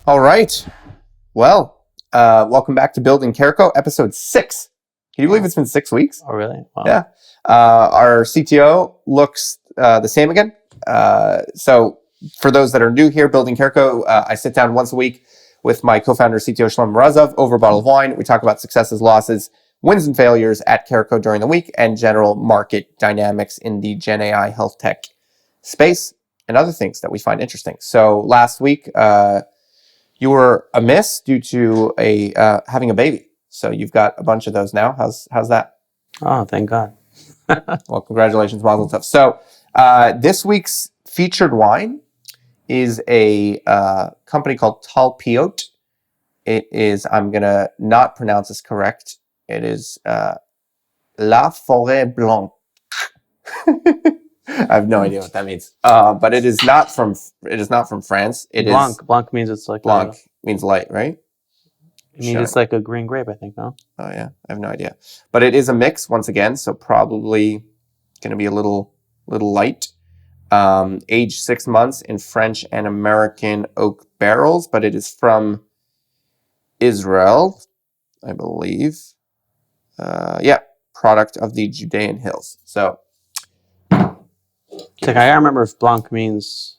All right. Well, welcome back to Building CareCo, episode 6. Can you believe it's been 6 weeks? Oh, really? Wow. Yeah. Our CTO looks the same again. So for those that are new here, Building CareCo, I sit down once a week with my co-founder, CTO Shlomo Morozow, over a bottle of wine. We talk about successes, losses, wins and failures at CareCo during the week, and general market dynamics in the Gen AI health tech space and other things that we find interesting. So last week, you were amiss due to having a baby. So you've got a bunch of those now. How's that? Oh, thank God. Well, congratulations, Mazel Tov. So this week's featured wine is a company called Talpiot. It is, I'm going to not pronounce this correct. It is La Forêt Blanche. I have no idea what that means. But it is not from France. It Blanc. is Blanc means it's like Blanc means light, right? It means it's like a green grape, I think, no? Oh yeah, I have no idea. But it is a mix once again, so probably going to be a little light. Aged 6 months in French and American oak barrels, but it is from Israel, I believe. Product of the Judean hills. So, It's like, I can't remember if Blanc means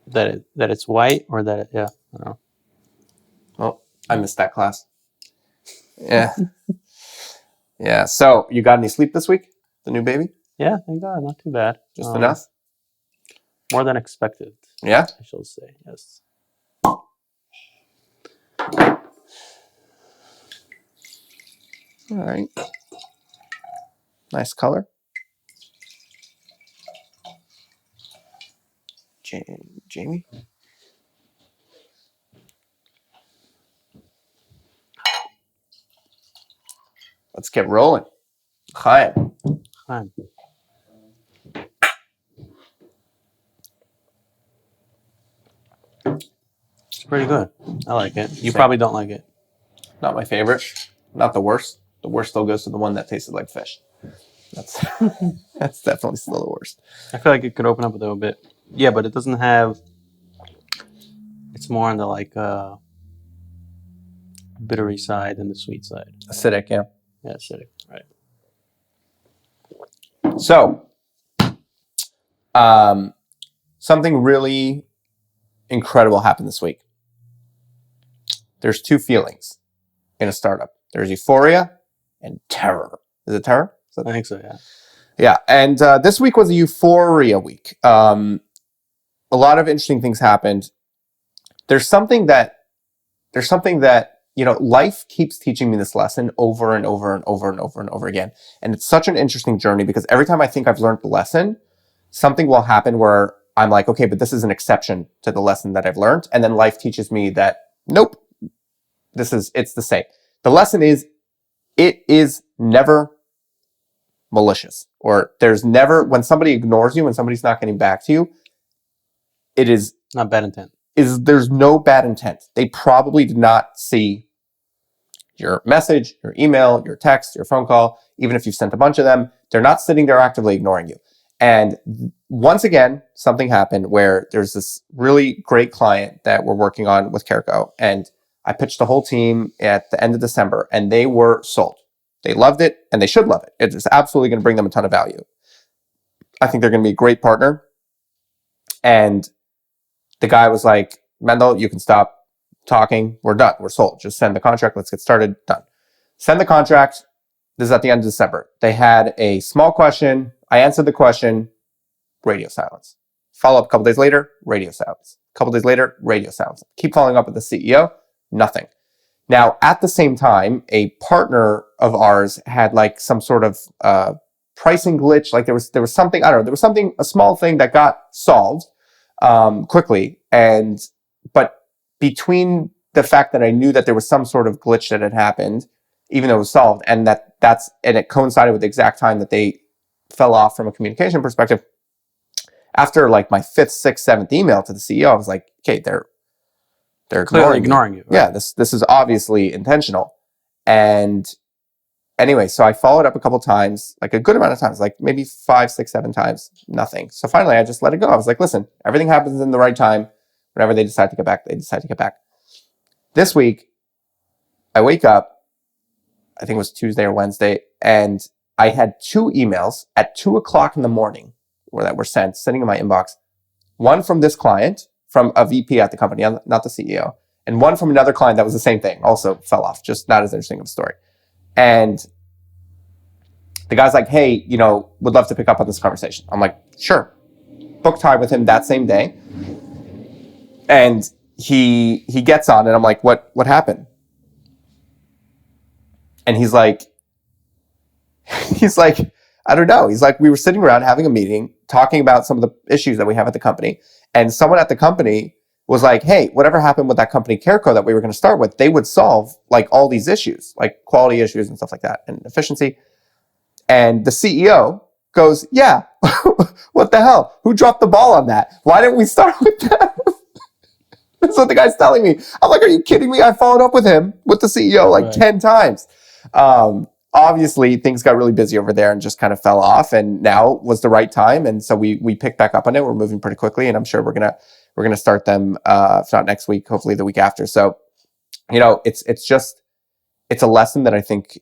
that it's white or that I don't know. Oh, I missed that class. Yeah. Yeah. So, you got any sleep this week? The new baby? Yeah, thank God, not too bad. Just enough? More than expected. Yeah? I shall say, yes. All right. Nice color. Jamie? Let's get rolling. Chaim. Fine. It's pretty good. I like it. You Same. probably don't like it. Not my favorite. Not the worst. The worst still goes to the one that tasted like fish. That's definitely still the worst. I feel like it could open up a little bit. Yeah, but it doesn't have... It's more on the bittery side than the sweet side. Acidic, yeah. Yeah, acidic, right. So, something really incredible happened this week. There's 2 feelings in a startup. There's euphoria and terror. Is it terror? I think so, yeah. Yeah, and this week was a euphoria week. A lot of interesting things happened. There's something that, life keeps teaching me this lesson over and over and over and over and over again. And it's such an interesting journey because every time I think I've learned the lesson, something will happen where I'm like, okay, but this is an exception to the lesson that I've learned. And then life teaches me that, nope, it's the same. The lesson is, it is never malicious, or there's never, when somebody ignores you, when somebody's not getting back to you, it is not bad intent. There's no bad intent. They probably did not see your message, your email, your text, your phone call, even if you've sent a bunch of them. They're not sitting there actively ignoring you. And once again, something happened where there's this really great client that we're working on with CareCo, and I pitched the whole team at the end of December, and they were sold. They loved it, and they should love it. It's absolutely going to bring them a ton of value. I think they're going to be a great partner. And the guy was like, Mendel, you can stop talking. We're done. We're sold. Just send the contract. Let's get started. Done. Send the contract. This is at the end of December. They had a small question. I answered the question. Radio silence. Follow up a couple days later. Radio silence. A couple days later. Radio silence. Keep following up with the CEO. Nothing. Now, at the same time, a partner of ours had like some sort of pricing glitch. Like there was something, I don't know, there was something, a small thing that got solved quickly. But between the fact that I knew that there was some sort of glitch that had happened, even though it was solved, and it coincided with the exact time that they fell off from a communication perspective, after like my 5th, 6th, 7th email to the CEO, I was like, okay, they're clearly ignoring you. Right? Yeah, this is obviously intentional. And anyway, so I followed up a couple times, like a good amount of times, like maybe 5, 6, 7 times, nothing. So finally, I just let it go. I was like, listen, everything happens in the right time. Whenever they decide to get back, they decide to get back. This week, I wake up, I think it was Tuesday or Wednesday, and I had 2 emails at 2:00 in the morning that were sent, sitting in my inbox. One from this client, from a VP at the company, not the CEO, and one from another client that was the same thing, also fell off, just not as interesting of a story. And the guy's like, hey, would love to pick up on this conversation. I'm like, sure. Book time with him that same day. And he gets on, and I'm like, what happened? And he's like, I don't know. He's like, we were sitting around having a meeting, talking about some of the issues that we have at the company. And someone at the company was like, hey, whatever happened with that company CareCo that we were going to start with, they would solve like all these issues, like quality issues and stuff like that, and efficiency. And the CEO goes, yeah, what the hell? Who dropped the ball on that? Why didn't we start with that? That's what the guy's telling me. I'm like, are you kidding me? I followed up with him, with the CEO, like 10 times. Obviously, things got really busy over there and just kind of fell off. And now was the right time. And so we picked back up on it. We're moving pretty quickly. And I'm sure we're gonna start them, if not next week, hopefully the week after. So, it's a lesson that I think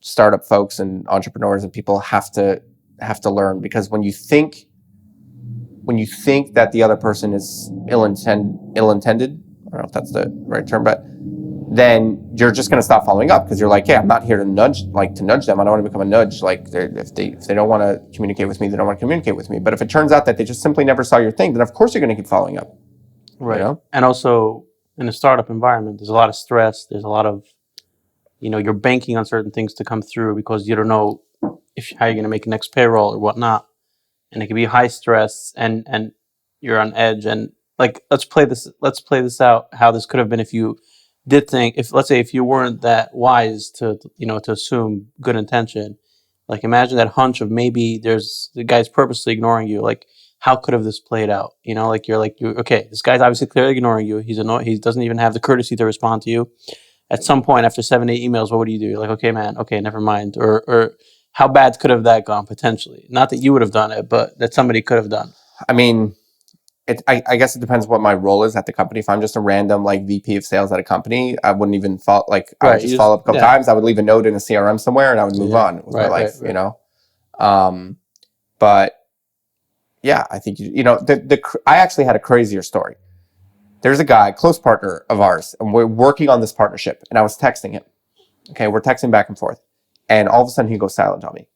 startup folks and entrepreneurs and people have to learn, because when you think that the other person is ill-intended, I don't know if that's the right term, but then you're just going to stop following up, because you're like, yeah, I'm not here to nudge them. I don't want to become a nudge. Like, if they don't want to communicate with me, they don't want to communicate with me. But if it turns out that they just simply never saw your thing, then of course you're going to keep following up. Right. And also in a startup environment, there's a lot of stress. There's a lot of, you're banking on certain things to come through, because you don't know how you're going to make the next payroll or whatnot. And it can be high stress, and you're on edge. And like, let's play this out, how this could have been if you did think, let's say if you weren't that wise to assume good intention. Like, imagine that hunch of maybe the guy's purposely ignoring you. Like, how could have this played out? Okay, this guy's obviously clearly ignoring you. He's annoyed. He doesn't even have the courtesy to respond to you. At some point, after 7, 8 emails, what would you do? You're like, okay, man, okay, never mind. Or how bad could have that gone potentially? Not that you would have done it, but that somebody could have done. I mean, I guess it depends what my role is at the company. If I'm just a random VP of sales at a company, I wouldn't even follow. I would just follow up a couple times. I would leave a note in a CRM somewhere, and I would move on with my life. But yeah, I think I actually had a crazier story. There's a guy, close partner of ours, and we're working on this partnership. And I was texting him. Okay, we're texting back and forth, and all of a sudden he goes silent on me,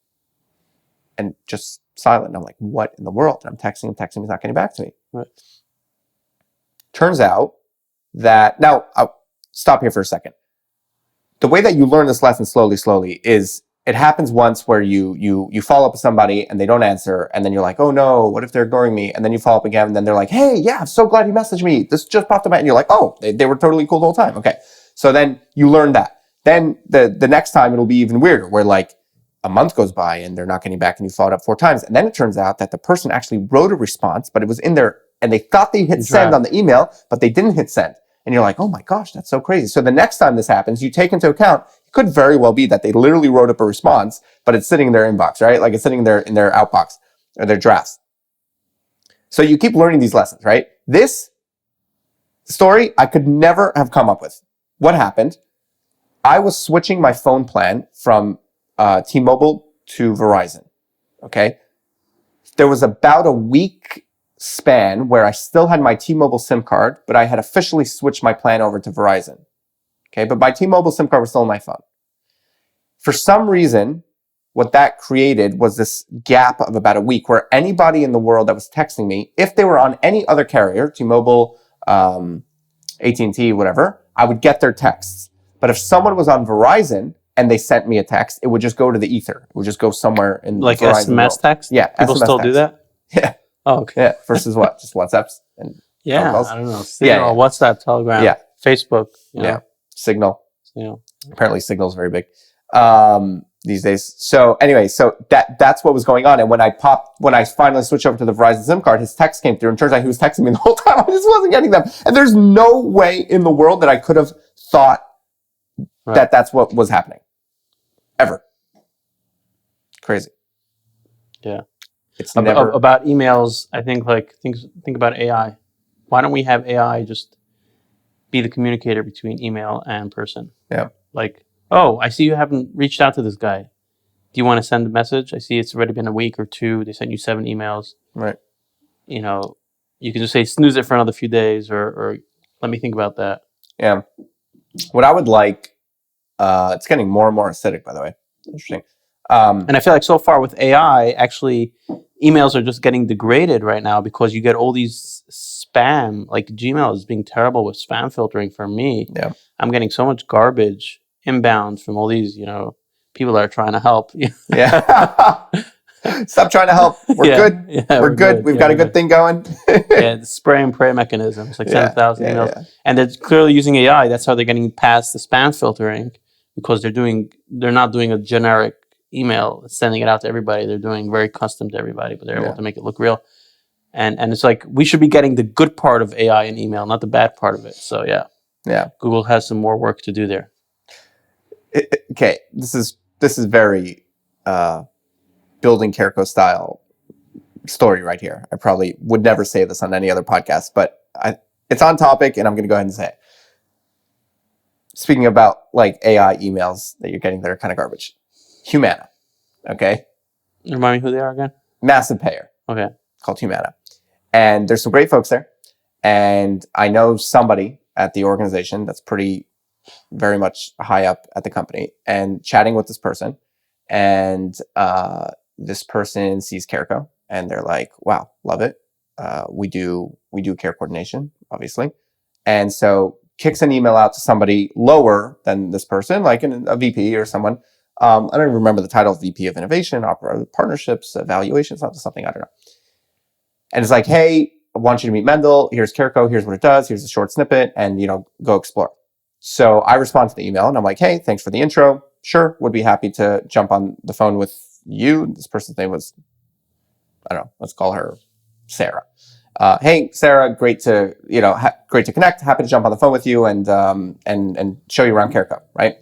and just silent. And I'm like, what in the world? And I'm texting him. He's not getting back to me. Right. Turns out that, now I'll stop here for a second. The way that you learn this lesson slowly is, it happens once where you follow up with somebody and they don't answer, and then you're like, oh no, what if they're ignoring me? And then you follow up again, and then they're like, hey, yeah, I'm so glad you messaged me. This just popped up, and you're like, oh, they were totally cool the whole time. Okay, so then you learn that. Then the next time it'll be even weirder, where like a month goes by and they're not getting back, and you followed up 4 times, and then it turns out that the person actually wrote a response, but it was in there, and they thought they hit send on the email, but they didn't hit send. And you're like, oh my gosh, that's so crazy. So the next time this happens, you take into account, it could very well be that they literally wrote up a response, but it's sitting in their inbox, right? Like, it's sitting there in their outbox or their drafts. So you keep learning these lessons, right? This story I could never have come up with. What happened? I was switching my phone plan from T-Mobile to Verizon, okay? There was about a week span where I still had my T-Mobile SIM card, but I had officially switched my plan over to Verizon. Okay, but my T-Mobile SIM card was still on my phone. For some reason, what that created was this gap of about a week where anybody in the world that was texting me, if they were on any other carrier, T-Mobile, AT&T, whatever, I would get their texts. But if someone was on Verizon and they sent me a text, it would just go to the ether. It would just go somewhere in like Verizon SMS world. text? Yeah, people SMS still text. Do that? Yeah. Oh, okay. Yeah. Versus what? Just WhatsApps and yeah. calls? I don't know. Signal, WhatsApp, Telegram, Facebook. Yeah. Signal. You Apparently, Signal's very big these days. So anyway, that's what was going on. And when I finally switched over to the Verizon SIM card, his text came through, and turns out he was texting me the whole time. I just wasn't getting them. And there's no way in the world that I could have thought that that's what was happening. Ever. Crazy. Yeah. It's never about emails. I think think about AI. Why don't we have AI just be the communicator between email and person. Yeah. Like, oh, I see you haven't reached out to this guy. Do you want to send a message? I see it's already been a week or two. They sent you 7 emails. Right. You know, you can just say snooze it for another few days, or let me think about that. Yeah. What I would like, it's getting more and more acidic, by the way. Interesting. And I feel like so far with AI, actually, emails are just getting degraded right now because you get all these spam. Like Gmail is being terrible with spam filtering for me. Yeah. I'm getting so much garbage inbound from all these, people that are trying to help. Yeah. Stop trying to help. We're good. Yeah, we're good. We've got a good thing going. Yeah, the spray and pray mechanism. It's like 7,000 emails. Yeah. And they're clearly using AI. That's how they're getting past the spam filtering, because they're not doing a generic email, sending it out to everybody. They're doing very custom to everybody, but they're able to make it look real. And it's like, we should be getting the good part of AI in email, not the bad part of it. So yeah, Google has some more work to do there. Okay, this is very Building CareCo style story right here. I probably would never say this on any other podcast, but it's on topic, and I'm going to go ahead and say it. Speaking about like AI emails that you're getting that are kind of garbage, Humana, okay? Remind me who they are again? Massive payer. Okay. Called Humana. And there's some great folks there. And I know somebody at the organization that's very much high up at the company, and chatting with this person. And this person sees CareCo, and they're like, wow, love it. We do care coordination, obviously. And so kicks an email out to somebody lower than this person, like a VP or someone. I don't even remember the title, VP of Innovation, Partnerships, Evaluations, something, I don't know. And it's like, hey, I want you to meet Mendel. Here's CareCo. Here's what it does. Here's a short snippet, and go explore. So I respond to the email, and I'm like, hey, thanks for the intro. Sure, would be happy to jump on the phone with you. This person's name was, I don't know, let's call her Sarah. Hey, Sarah, great to connect. Happy to jump on the phone with you and show you around CareCo, right?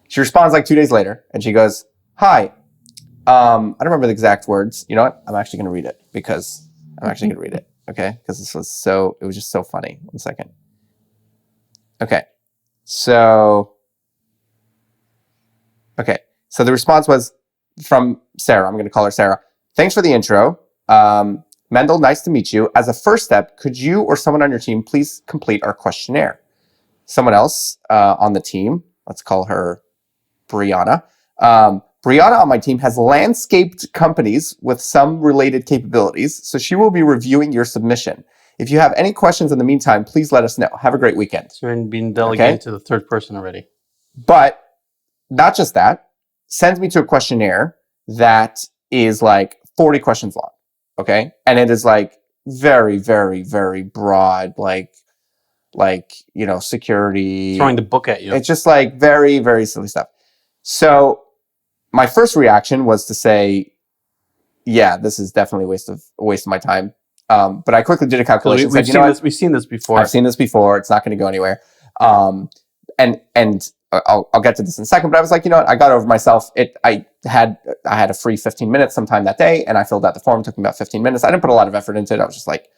She responds like 2 days later, and she goes, hi. I don't remember the exact words. You know what? I'm actually going to read it, because I'm actually going to read it, okay? Because it was just so funny. 1 second. Okay. So the response was from Sarah. I'm going to call her Sarah. Thanks for the intro. Mendel, nice to meet you. As a first step, could you or someone on your team please complete our questionnaire? Someone else on the team, let's call her Brianna. Brianna on my team has landscaped companies with some related capabilities, so she will be reviewing your submission. If you have any questions in the meantime, please let us know. Have a great weekend. So you're being delegated to the third person already. But not just that, sends me to a questionnaire that is like 40 questions long, okay? And it is like very, very, very broad, like security. Throwing the book at you. It's just like very, very silly stuff. So my first reaction was to say, yeah, this is definitely a waste of my time. But I quickly did a calculation. We've seen this before. I've seen this before. It's not going to go anywhere. And I'll get to this in a second. But I was like, you know what? I got over myself. I had a free 15 minutes sometime that day, and I filled out the form. It took me about 15 minutes. I didn't put a lot of effort into it. I was just like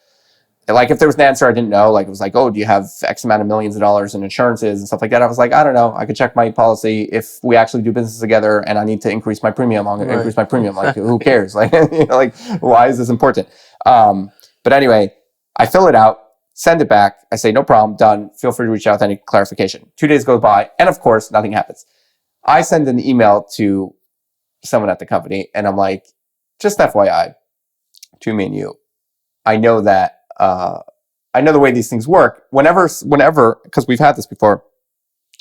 if there was an answer I didn't know, like it was like, oh, do you have X amount of millions of dollars in insurances and stuff like that? I was like, I don't know. I could check my policy if we actually do business together, and I need to increase my premium. Increase my premium. Like, who cares? Like, why is this important? But anyway, I fill it out, send it back. I say, no problem, done. Feel free to reach out with any clarification. 2 days go by, and of course, nothing happens. I send an email to someone at the company, and I'm like, just FYI, to me and you, I know that, I know the way these things work. Whenever, because we've had this before,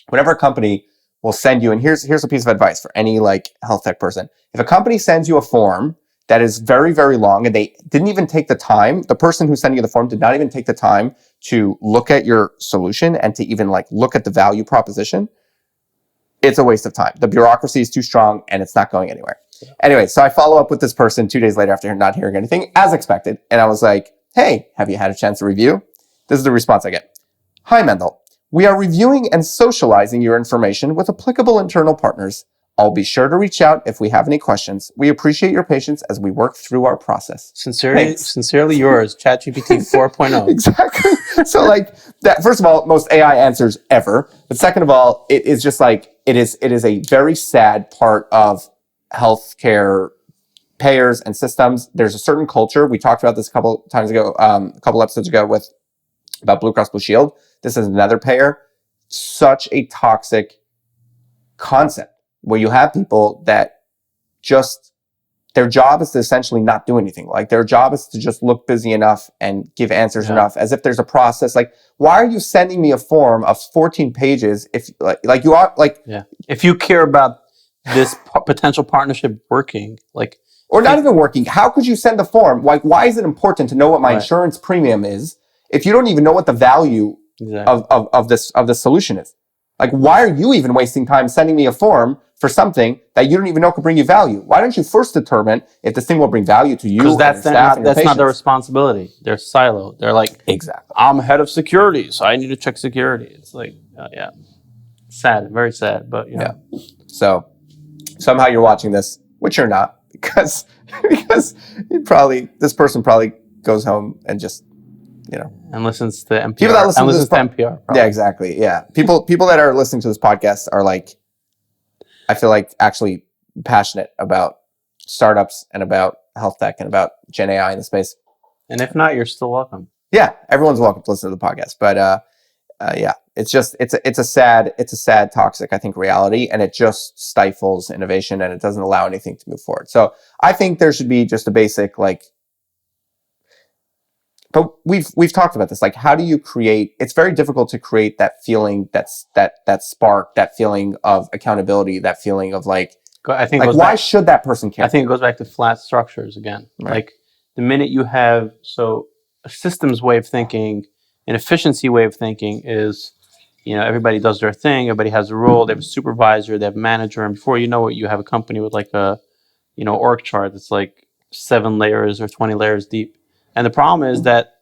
whenever a company will send you, and here's a piece of advice for any health tech person. If a company sends you a form that is very, very long, and they didn't even take the time, the person who's sending you the form did not even take the time to look at your solution and to even look at the value proposition, it's a waste of time. The bureaucracy is too strong, and it's not going anywhere. Yeah. Anyway, so I follow up with this person 2 days later after not hearing anything, as expected. And I was like, hey, have you had a chance to review? This is the response I get. Hi, Mendel. We are reviewing and socializing your information with applicable internal partners. I'll be sure to reach out if we have any questions. We appreciate your patience as we work through our process. Sincerely yours, ChatGPT 4.0. Exactly. So like that, first of all, most AI answers ever. But second of all, it is just like, it is a very sad part of healthcare payers and systems. There's a certain culture. We talked about this a couple times ago, a couple episodes ago about Blue Cross Blue Shield. This is another payer. Such a toxic concept where you have people that just, their job is to essentially not do anything. Like their job is to just look busy enough and give answers enough, as if there's a process. Like, why are you sending me a form of 14 pages if like you are like, if you care about this potential partnership working, like, or not even working, how could you send a form? Like, why is it important to know what my insurance premium is if you don't even know what the value of this solution is? Like, why are you even wasting time sending me a form for something that you don't even know could bring you value? Why don't you first determine if this thing will bring value to you and your staff and your patients? That's not their responsibility. They're siloed. They're like, exactly, I'm head of security, so I need to check security. It's like, sad, very sad, but you know. Yeah. So somehow you're watching this, which you're not, because this person probably goes home and just, you know, and listens to NPR. People that listen to NPR. Probably. Yeah, exactly. Yeah, people that are listening to this podcast are like, I feel like actually passionate about startups and about health tech and about Gen AI in the space. And if not, you're still welcome. Yeah, everyone's welcome to listen to the podcast. But yeah, it's a sad toxic, I think, reality, and it just stifles innovation and it doesn't allow anything to move forward. So I think there should be just a basic like. But we've talked about this. Like, how do you create? It's very difficult to create that feeling, that spark, that feeling of accountability, that feeling of like. I think like why should that person care? I think it goes back to flat structures again. Right. Like the minute you have a systems way of thinking, an efficiency way of thinking is, everybody does their thing, everybody has a role, they have a supervisor, they have a manager, and before you know it, you have a company with like a, org chart that's like 7 layers or 20 layers deep. And the problem is that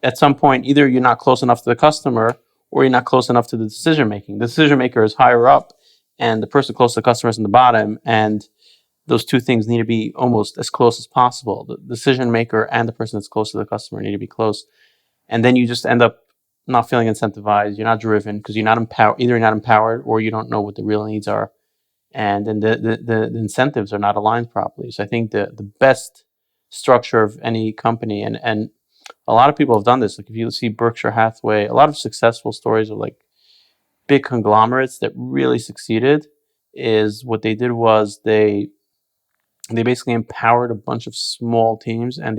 at some point, either you're not close enough to the customer or you're not close enough to the decision making. The decision maker is higher up and the person close to the customer is in the bottom. And those two things need to be almost as close as possible. The decision maker and the person that's close to the customer need to be close. And then you just end up not feeling incentivized. You're not driven because you're not empowered. Either you're not empowered or you don't know what the real needs are. And then the incentives are not aligned properly. So I think the best structure of any company, and a lot of people have done this. Like if you see Berkshire Hathaway, a lot of successful stories of like big conglomerates that really succeeded is what they did was they basically empowered a bunch of small teams and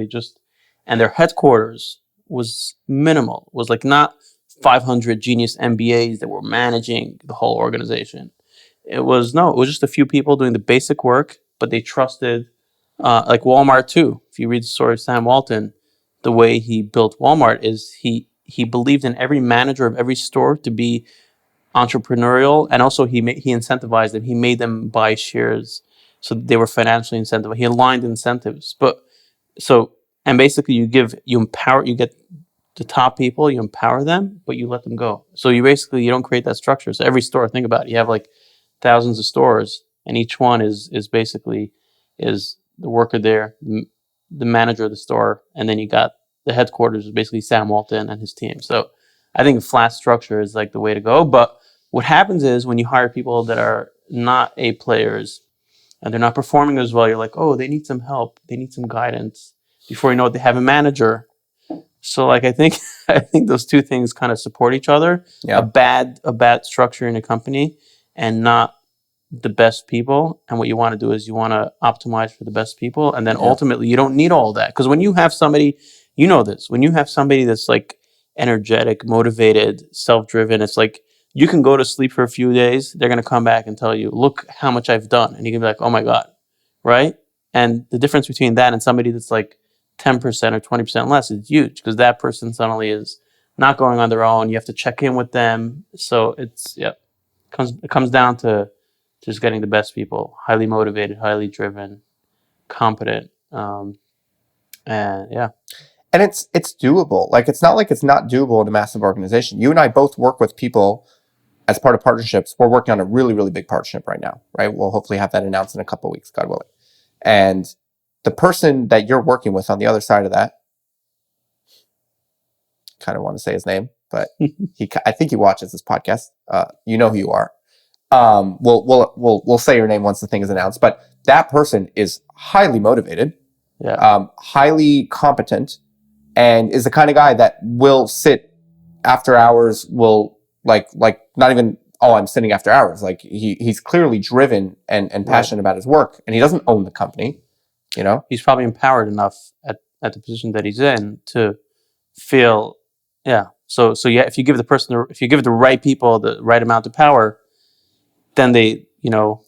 and their headquarters was minimal. It was like not 500 genius MBAs that were managing the whole organization. It was just a few people doing the basic work, but they trusted, like Walmart too. If you read the story of Sam Walton, the way he built Walmart is he believed in every manager of every store to be entrepreneurial, and also he incentivized them. He made them buy shares, so they were financially incentivized. He aligned incentives, and basically you get the top people, you empower them, but you let them go. So you don't create that structure. So every store, think about it, you have like thousands of stores, and each one is basically the worker there, the manager of the store, and then you got the headquarters is basically Sam Walton and his team. So I think a flat structure is like the way to go. But what happens is when you hire people that are not A players and they're not performing as well, you're like, oh, they need some help, they need some guidance. Before you know it, they have a manager. So like I think those two things kind of support each other. Yeah. A bad structure in a company and not the best people. And what you want to do is you want to optimize for the best people. And then ultimately you don't need all that. Because when you have somebody, when you have somebody that's like energetic, motivated, self-driven, it's like you can go to sleep for a few days. They're going to come back and tell you, look how much I've done. And you can be like, oh my God. Right. And the difference between that and somebody that's like 10% or 20% less is huge because that person suddenly is not going on their own. You have to check in with them. So it comes down to just getting the best people, highly motivated, highly driven, competent. And it's doable. Like, it's not like it's not doable in a massive organization. You and I both work with people as part of partnerships, we're working on a really, really big partnership right now, right? We'll hopefully have that announced in a couple of weeks, God willing. And the person that you're working with on the other side of that, kind of want to say his name, but I think he watches this podcast. You know who you are. We'll say your name once the thing is announced, but that person is highly motivated, highly competent, and is the kind of guy that will sit after hours, will like not even, oh, I'm sitting after hours. Like he's clearly driven and passionate about his work, and he doesn't own the company, you know? He's probably empowered enough at the position that he's in to feel, So yeah, if you give the right people the right amount of power, then they'll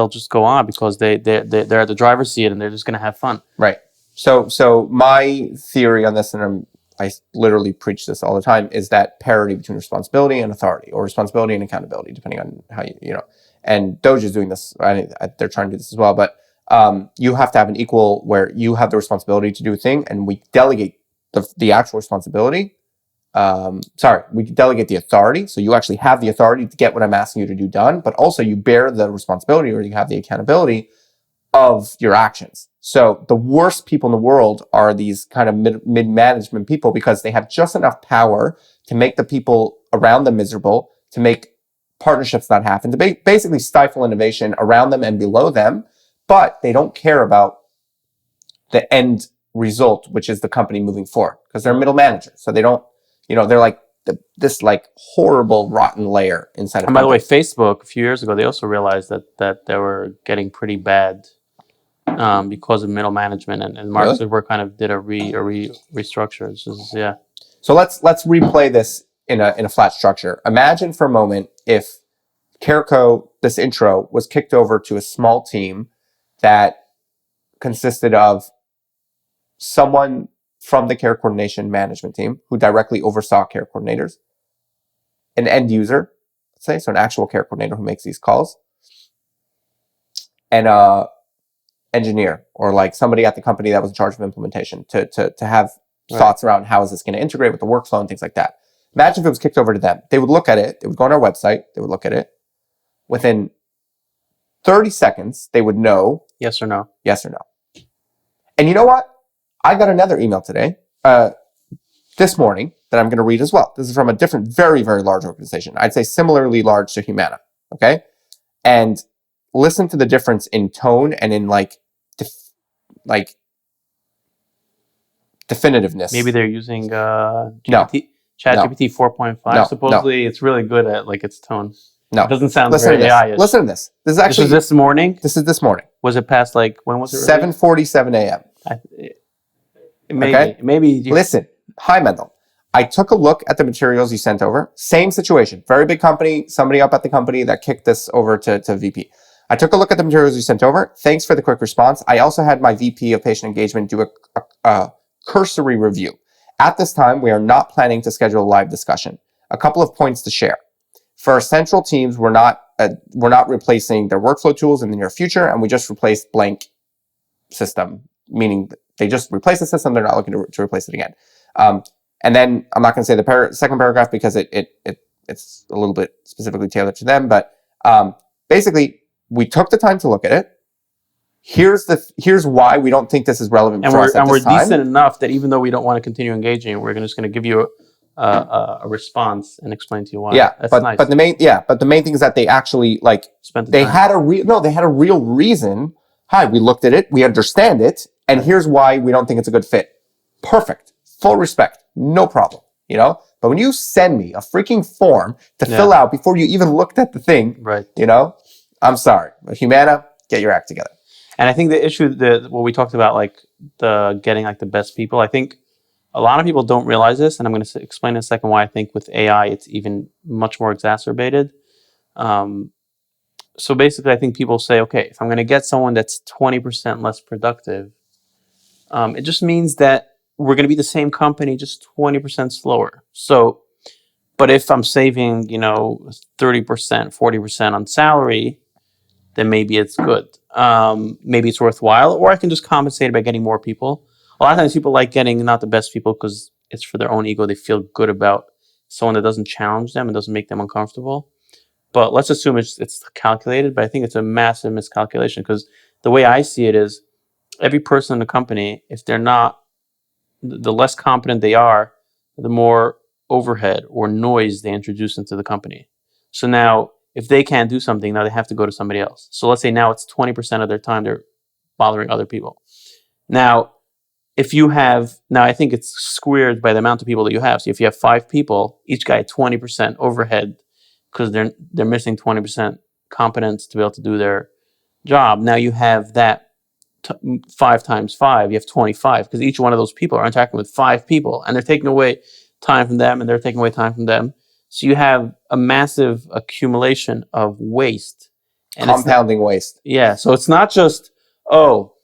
just go on because they're at the driver's seat and they're just going to have fun. Right. So my theory on this, and I literally preach this all the time, is that parity between responsibility and authority, or responsibility and accountability, depending on how you know. And Doge is doing this. They're trying to do this as well. But you have to have an equal where you have the responsibility to do a thing, and we delegate the actual responsibility. We delegate the authority. So you actually have the authority to get what I'm asking you to do done, but also you bear the responsibility, or you have the accountability of your actions. So the worst people in the world are these kind of mid-management people, because they have just enough power to make the people around them miserable, to make partnerships not happen, to basically stifle innovation around them and below them, but they don't care about the end result, which is the company moving forward, because they're middle managers. So they don't, they're like this like horrible rotten layer inside of. And by the way, Facebook a few years ago, they also realized that they were getting pretty bad because of middle management, and Mark Zuckerberg kind of did a restructure. So let's replay this in a flat structure. Imagine for a moment if CareCo, this intro, was kicked over to a small team that consisted of someone from the care coordination management team who directly oversaw care coordinators, an end user, let's say, so an actual care coordinator who makes these calls, and a engineer, or like somebody at the company that was in charge of implementation to have thoughts around how is this going to integrate with the workflow and things like that. Imagine if it was kicked over to them. They would look at it. They would go on our website. They would look at it. Within 30 seconds, they would know yes or no. Yes or no. And you know what? I got another email today, this morning, that I'm going to read as well. This is from a different, very, very large organization. I'd say similarly large to Humana. Okay? And listen to the difference in tone and in definitiveness. Maybe they're using ChatGPT 4.5. No, supposedly, it's really good at its tone. No, it doesn't sound very AI-ish. Listen to this. This is actually this morning. This is this morning. Was it past when was it? 7:47 a.m. Maybe. Listen, hi Mendel. I took a look at the materials you sent over. Same situation. Very big company. Somebody up at the company that kicked this over to VP. I took a look at the materials you sent over. Thanks for the quick response. I also had my VP of patient engagement do a cursory review. At this time, we are not planning to schedule a live discussion. A couple of points to share. For our central teams, we're not replacing their workflow tools in the near future, and we just replaced blank system, meaning they just replaced the system. They're not looking to replace it again. And then I'm not going to say the second paragraph because it's a little bit specifically tailored to them. But basically, we took the time to look at it. Here's why we don't think this is relevant for us at this time. And we're decent enough that even though we don't want to continue engaging, we're just going to give you a response and explain to you why. Yeah, that's but nice. But the main thing is that they actually spent the they time. They had a real reason. Hi, we looked at it, we understand it, and here's why we don't think it's a good fit. Perfect, full respect, no problem. But when you send me a freaking form to fill out before you even looked at the thing, right? I'm sorry, but Humana, get your act together. And I think the issue what we talked about, the getting the best people, I think a lot of people don't realize this, and I'm going to explain in a second why I think with AI it's even much more exacerbated. So basically, I think people say, okay, if I'm going to get someone that's 20% less productive, it just means that we're going to be the same company, just 20% slower. So, but if I'm saving, 30%, 40% on salary, then maybe it's good. Maybe it's worthwhile, or I can just compensate by getting more people. A lot of times people like getting not the best people because it's for their own ego. They feel good about someone that doesn't challenge them and doesn't make them uncomfortable. But let's assume it's calculated, but I think it's a massive miscalculation, because the way I see it is every person in the company, if they're not, the less competent they are, the more overhead or noise they introduce into the company. So now, if they can't do something, now they have to go to somebody else. So let's say now it's 20% of their time they're bothering other people. Now, if you have, now I think it's squared by the amount of people that you have. So if you have 5 people, each guy 20% overhead, because they're missing 20% competence to be able to do their job. Now you have that 5 times 5, you have 25, because each one of those people are interacting with 5 people, and they're taking away time from them, and they're taking away time from them. So you have a massive accumulation of waste. And compounding waste. Yeah, so it's not just, oh,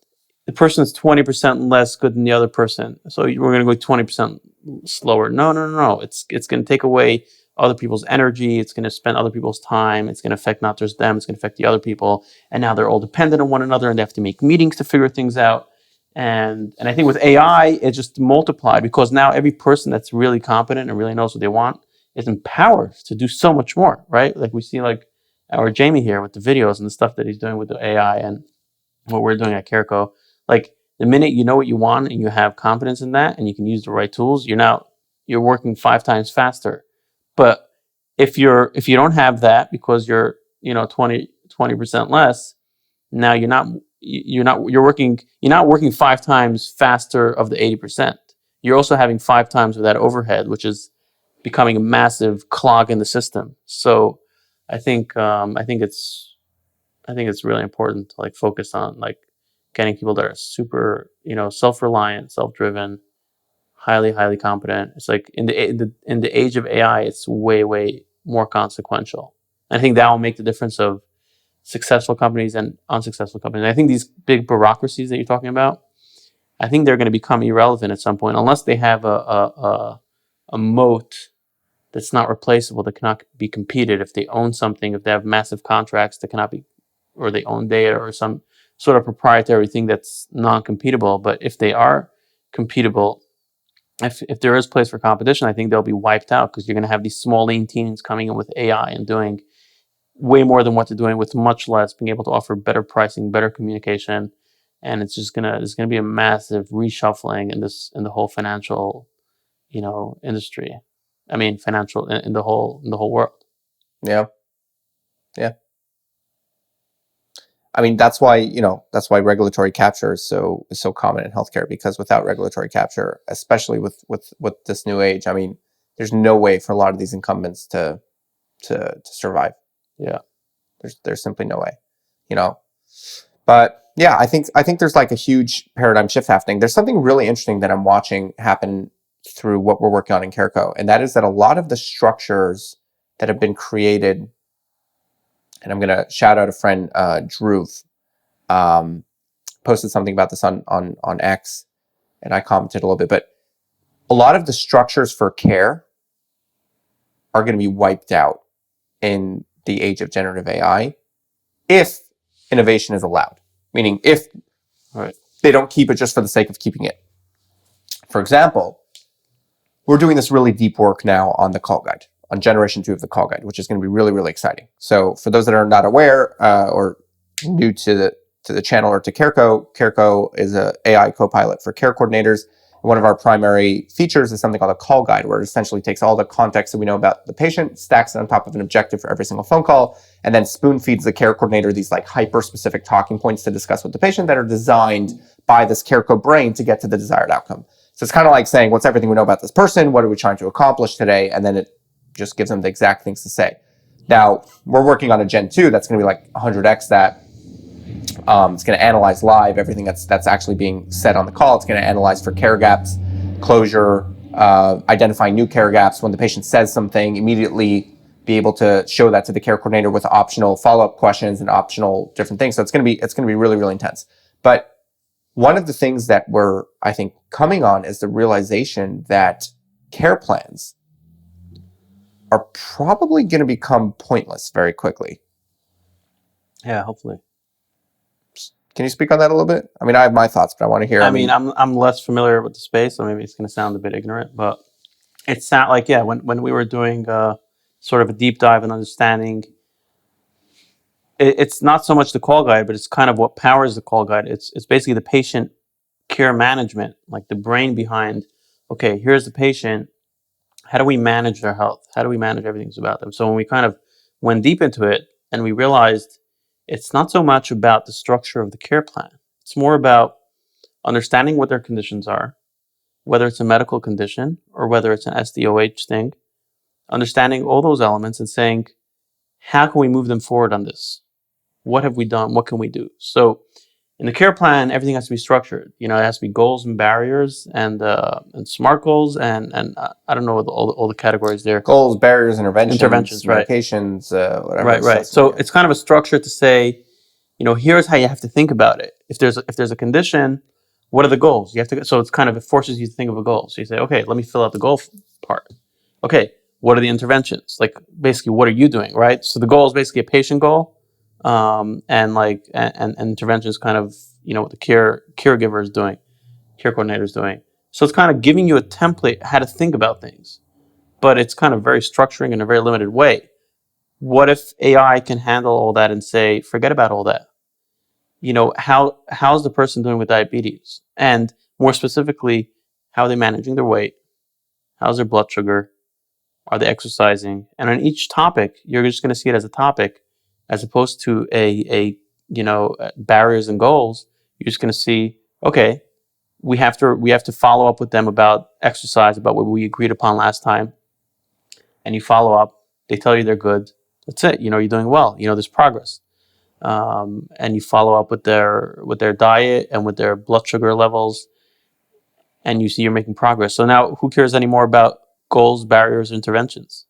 the person's 20% less good than the other person, so we're going to go 20% slower. No. It's going to take away other people's energy. It's going to spend other people's time. It's going to affect not just them. It's going to affect the other people. And now they're all dependent on one another, and they have to make meetings to figure things out. And I think with AI, it just multiplied, because now every person that's really competent and really knows what they want is empowered to do so much more, right? Like we see like our Jamie here with the videos and the stuff that he's doing with the AI, and what we're doing at CareCo. Like the minute you know what you want and you have confidence in that and you can use the right tools, you're working 5 times faster. But if you don't have that, because you're 20% less, now you're not working 5 times faster of the 80%. You're also having 5 times of that overhead, which is becoming a massive clog in the system. So I think it's really important to like focus on like getting people that are super, self-reliant, self-driven, highly competent. It's like in the age of AI, it's way more consequential. And I think that will make the difference of successful companies and unsuccessful companies. And I think these big bureaucracies that you're talking about, I think they're going to become irrelevant at some point, unless they have a moat that's not replaceable, that cannot be competed. If they own something, if they have massive contracts that cannot be, or they own data or some sort of proprietary thing that's non-competable. But if they are competable, if there is place for competition, I think they'll be wiped out, because you're going to have these small lean teams coming in with AI and doing way more than what they're doing with much less, being able to offer better pricing, better communication, and there's gonna be a massive reshuffling in the whole financial, industry. I mean, financial in the whole world. Yeah. I mean, that's why regulatory capture is so common in healthcare, because without regulatory capture, especially with this new age, I mean, there's no way for a lot of these incumbents to survive. Yeah. There's simply no way, But yeah, I think there's like a huge paradigm shift happening. There's something really interesting that I'm watching happen through what we're working on in CareCo, and that is that a lot of the structures that have been created, and I'm going to shout out a friend, Drew, posted something about this on X, and I commented a little bit, but a lot of the structures for care are going to be wiped out in the age of generative AI if innovation is allowed. Meaning if they don't keep it just for the sake of keeping it. For example, we're doing this really deep work now on the call guide, on generation 2 of the call guide, which is going to be really, really exciting. So for those that are not aware or new to the channel or to CareCo is an AI co-pilot for care coordinators. One of our primary features is something called a call guide, where it essentially takes all the context that we know about the patient, stacks it on top of an objective for every single phone call, and then spoon feeds the care coordinator these like hyper-specific talking points to discuss with the patient that are designed by this CareCo brain to get to the desired outcome. So it's kind of like saying, what's everything we know about this person? What are we trying to accomplish today? And then it just gives them the exact things to say. Now, we're working on a Gen 2 that's going to be like 100x that. It's going to analyze live everything that's actually being said on the call. It's going to analyze for care gaps, closure, identifying new care gaps. When the patient says something, immediately be able to show that to the care coordinator with optional follow-up questions and optional different things. So it's going to be really, really intense. But one of the things that we're, I think, coming on is the realization that care plans are probably going to become pointless very quickly. Yeah, hopefully. Can you speak on that a little bit? I mean, I have my thoughts, but I want to hear. I mean, I'm less familiar with the space, so maybe it's going to sound a bit ignorant, but It's not like, yeah, when we were doing sort of a deep dive and understanding, it's not so much the call guide, but it's kind of what powers the call guide. It's basically the patient care management, like the brain behind, okay, here's the patient. How do we manage their health? How do we manage everything about them? So when we kind of went deep into it and we realized it's not so much about the structure of the care plan. It's more about understanding what their conditions are, whether it's a medical condition or whether it's an SDOH thing, understanding all those elements and saying, how can we move them forward on this? What have we done? What can we do? So in the care plan, everything has to be structured. You know, it has to be goals and barriers and SMART goals and I don't know all the categories there. Goals, barriers, interventions, right? Medications, whatever. Right. So it's kind of a structure to say, you know, here's how you have to think about it. If there's a condition, what are the goals? You have to. So it's kind of, it forces you to think of a goal. So you say, okay, let me fill out the goal part. Okay, what are the interventions? Like basically, what are you doing, right? So the goal is basically a patient goal, and intervention is kind of, you know, what the caregiver is doing, care coordinator is doing. So it's kind of giving you a template how to think about things, but it's kind of very structuring in a very limited way. What if AI can handle all that and say, forget about all that? You know, how's the person doing with diabetes? And more specifically, how are they managing their weight? How's their blood sugar? Are they exercising? And on each topic, you're just going to see it as a topic, as opposed to a barriers and goals. You're just going to see, okay, we have to follow up with them about exercise, about what we agreed upon last time. And you follow up. They tell you they're good. That's it. You know, you're doing well. You know, there's progress. And you follow up with their diet and with their blood sugar levels, and you see you're making progress. So now, who cares anymore about goals, barriers, interventions?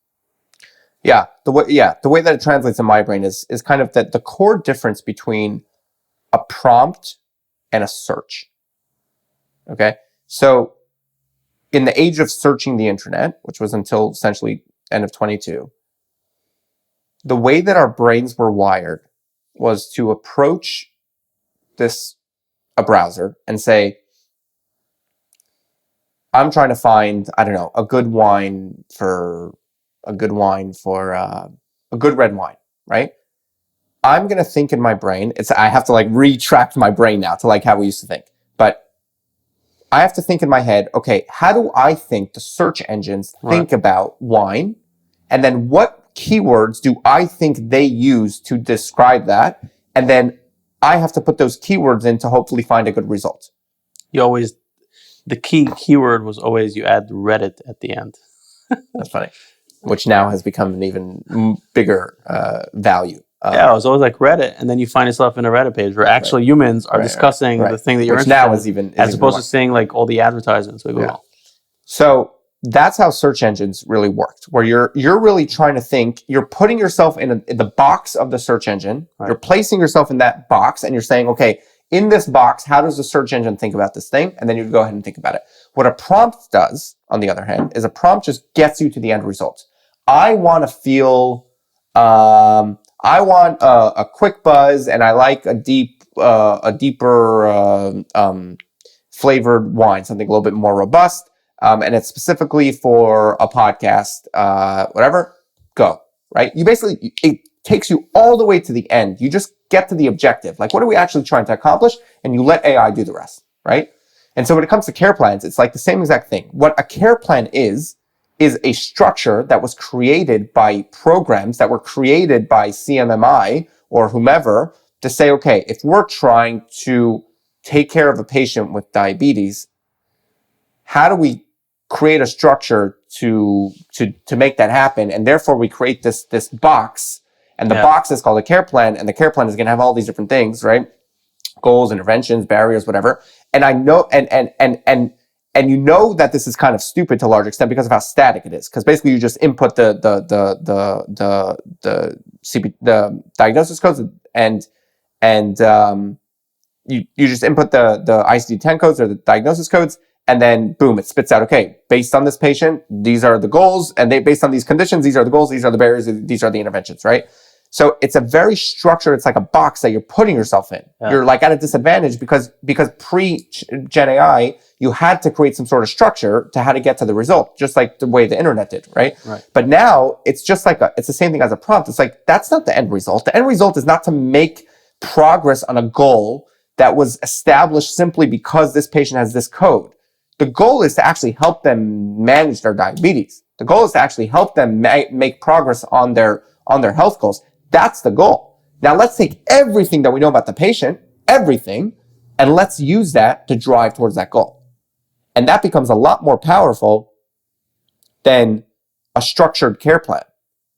The way that it translates in my brain is kind of that the core difference between a prompt and a search. Okay, so in the age of searching the internet, which was until essentially end of 22, the way that our brains were wired was to approach a browser and say, I'm trying to find, I don't know, a good red wine, right? I'm going to think in my brain, I have to like retract my brain now to like how we used to think, but I have to think in my head, okay, how do I think the search engines think about wine? And then what keywords do I think they use to describe that? And then I have to put those keywords in to hopefully find a good result. The keyword was always you add Reddit at the end. That's funny. Which now has become an even bigger value. It was always like Reddit, and then you find yourself in a Reddit page where actual humans are discussing the thing that you're interested in, as opposed to seeing like all the advertisements. So that's how search engines really worked, where you're really trying to think, you're putting yourself in the box of the search engine, you're placing yourself in that box, and you're saying, okay, in this box, how does the search engine think about this thing? And then you go ahead and think about it. What a prompt does, on the other hand, is a prompt just gets you to the end result. I want to feel, I want a quick buzz, and I like a deeper flavored wine, something a little bit more robust. And it's specifically for a podcast, whatever, go, right? It takes you all the way to the end. You just get to the objective. Like, what are we actually trying to accomplish? And you let AI do the rest, right? And so when it comes to care plans, it's like the same exact thing. What a care plan is a structure that was created by programs that were created by CMMI or whomever to say, okay, if we're trying to take care of a patient with diabetes, how do we create a structure to make that happen? And therefore we create this box, and the box is called a care plan, and the care plan is going to have all these different things, right? Goals, interventions, barriers, whatever. And I know, and you know that this is kind of stupid to a large extent because of how static it is. Because basically you just input the diagnosis codes and you just input the ICD-10 codes or the diagnosis codes, and then boom, it spits out, okay, based on this patient, these are the goals, and based on these conditions, these are the goals, these are the barriers, these are the interventions, right? So it's a very structured, it's like a box that you're putting yourself in. Yeah. You're like at a disadvantage because pre-Gen AI, you had to create some sort of structure to how to get to the result, just like the way the internet did, right? But now it's just like it's the same thing as a prompt. It's like, that's not the end result. The end result is not to make progress on a goal that was established simply because this patient has this code. The goal is to actually help them manage their diabetes. The goal is to actually help them make progress on their health goals. That's the goal. Now let's take everything that we know about the patient, everything, and let's use that to drive towards that goal. And that becomes a lot more powerful than a structured care plan.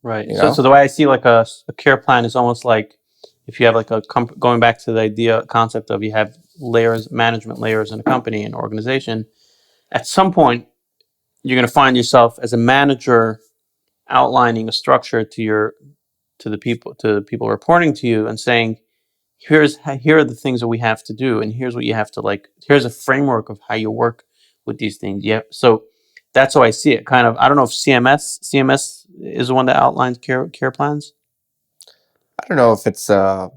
Right. So the way I see like a care plan is almost like if you have like going back to the concept of you have layers, management layers in a company and organization, at some point you're going to find yourself as a manager outlining a structure to the people reporting to you and saying, here are the things that we have to do, and here's what you have to here's a framework of how you work with these things. Yeah. So that's how I see it. Kind of, I don't know if CMS is the one that outlines care plans. I don't know if it's a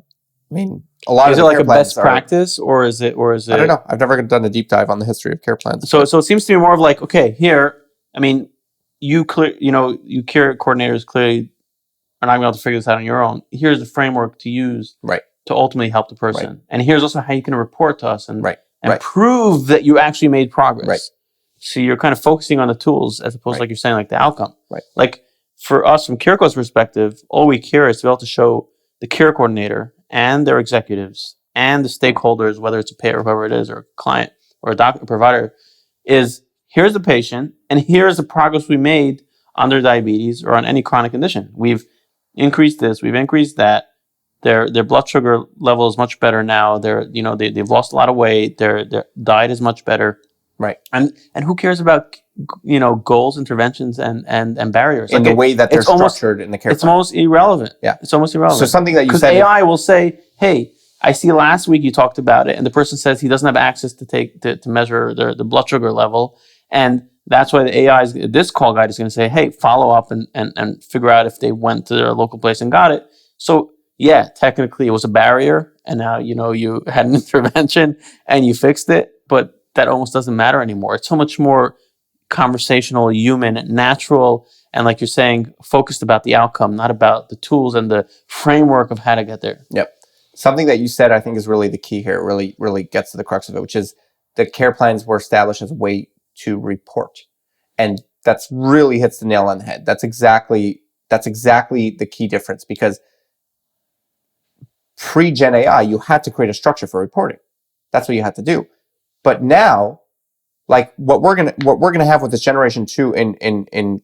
lot is of it like a best practice or is it I don't know. I've never done a deep dive on the history of care plans. So it seems to be more of like, okay, here, you care coordinators clearly are not going to be able to figure this out on your own. Here's the framework to use to ultimately help the person. Right. And here's also how you can report to us and prove that you actually made progress. Right. So you're kind of focusing on the tools as opposed to, like you're saying, like the outcome. Right. Like for us from CareCo's perspective, all we care is to be able to show the care coordinator and their executives and the stakeholders, whether it's a payer or whoever it is, or a client or a doctor, provider, is here's the patient and here's the progress we made on their diabetes or on any chronic condition. We've increased this, we've increased that. Their blood sugar level is much better now. They've lost a lot of weight. Their diet is much better. Right. And who cares about goals, interventions, and barriers? In the way that they're structured in the care plan. It's almost irrelevant. Yeah. It's almost irrelevant. So something that you said, because AI will say, "Hey, I see last week you talked about it," and the person says he doesn't have access to measure the blood sugar level, and that's why the AI this call guide is going to say, "Hey, follow up and figure out if they went to their local place and got it." So yeah, technically it was a barrier, and now you had an intervention and you fixed it, but that almost doesn't matter anymore. It's so much more conversational, human, natural, and like you're saying, focused about the outcome, not about the tools and the framework of how to get there. Yep. Something that you said I think is really the key here. It really gets to the crux of it, which is the care plans were established as a way to report. And that's really hits the nail on the head. That's exactly the key difference, because pre-Gen AI, you had to create a structure for reporting. That's what you had to do. But now, like what we're gonna have with this generation 2 in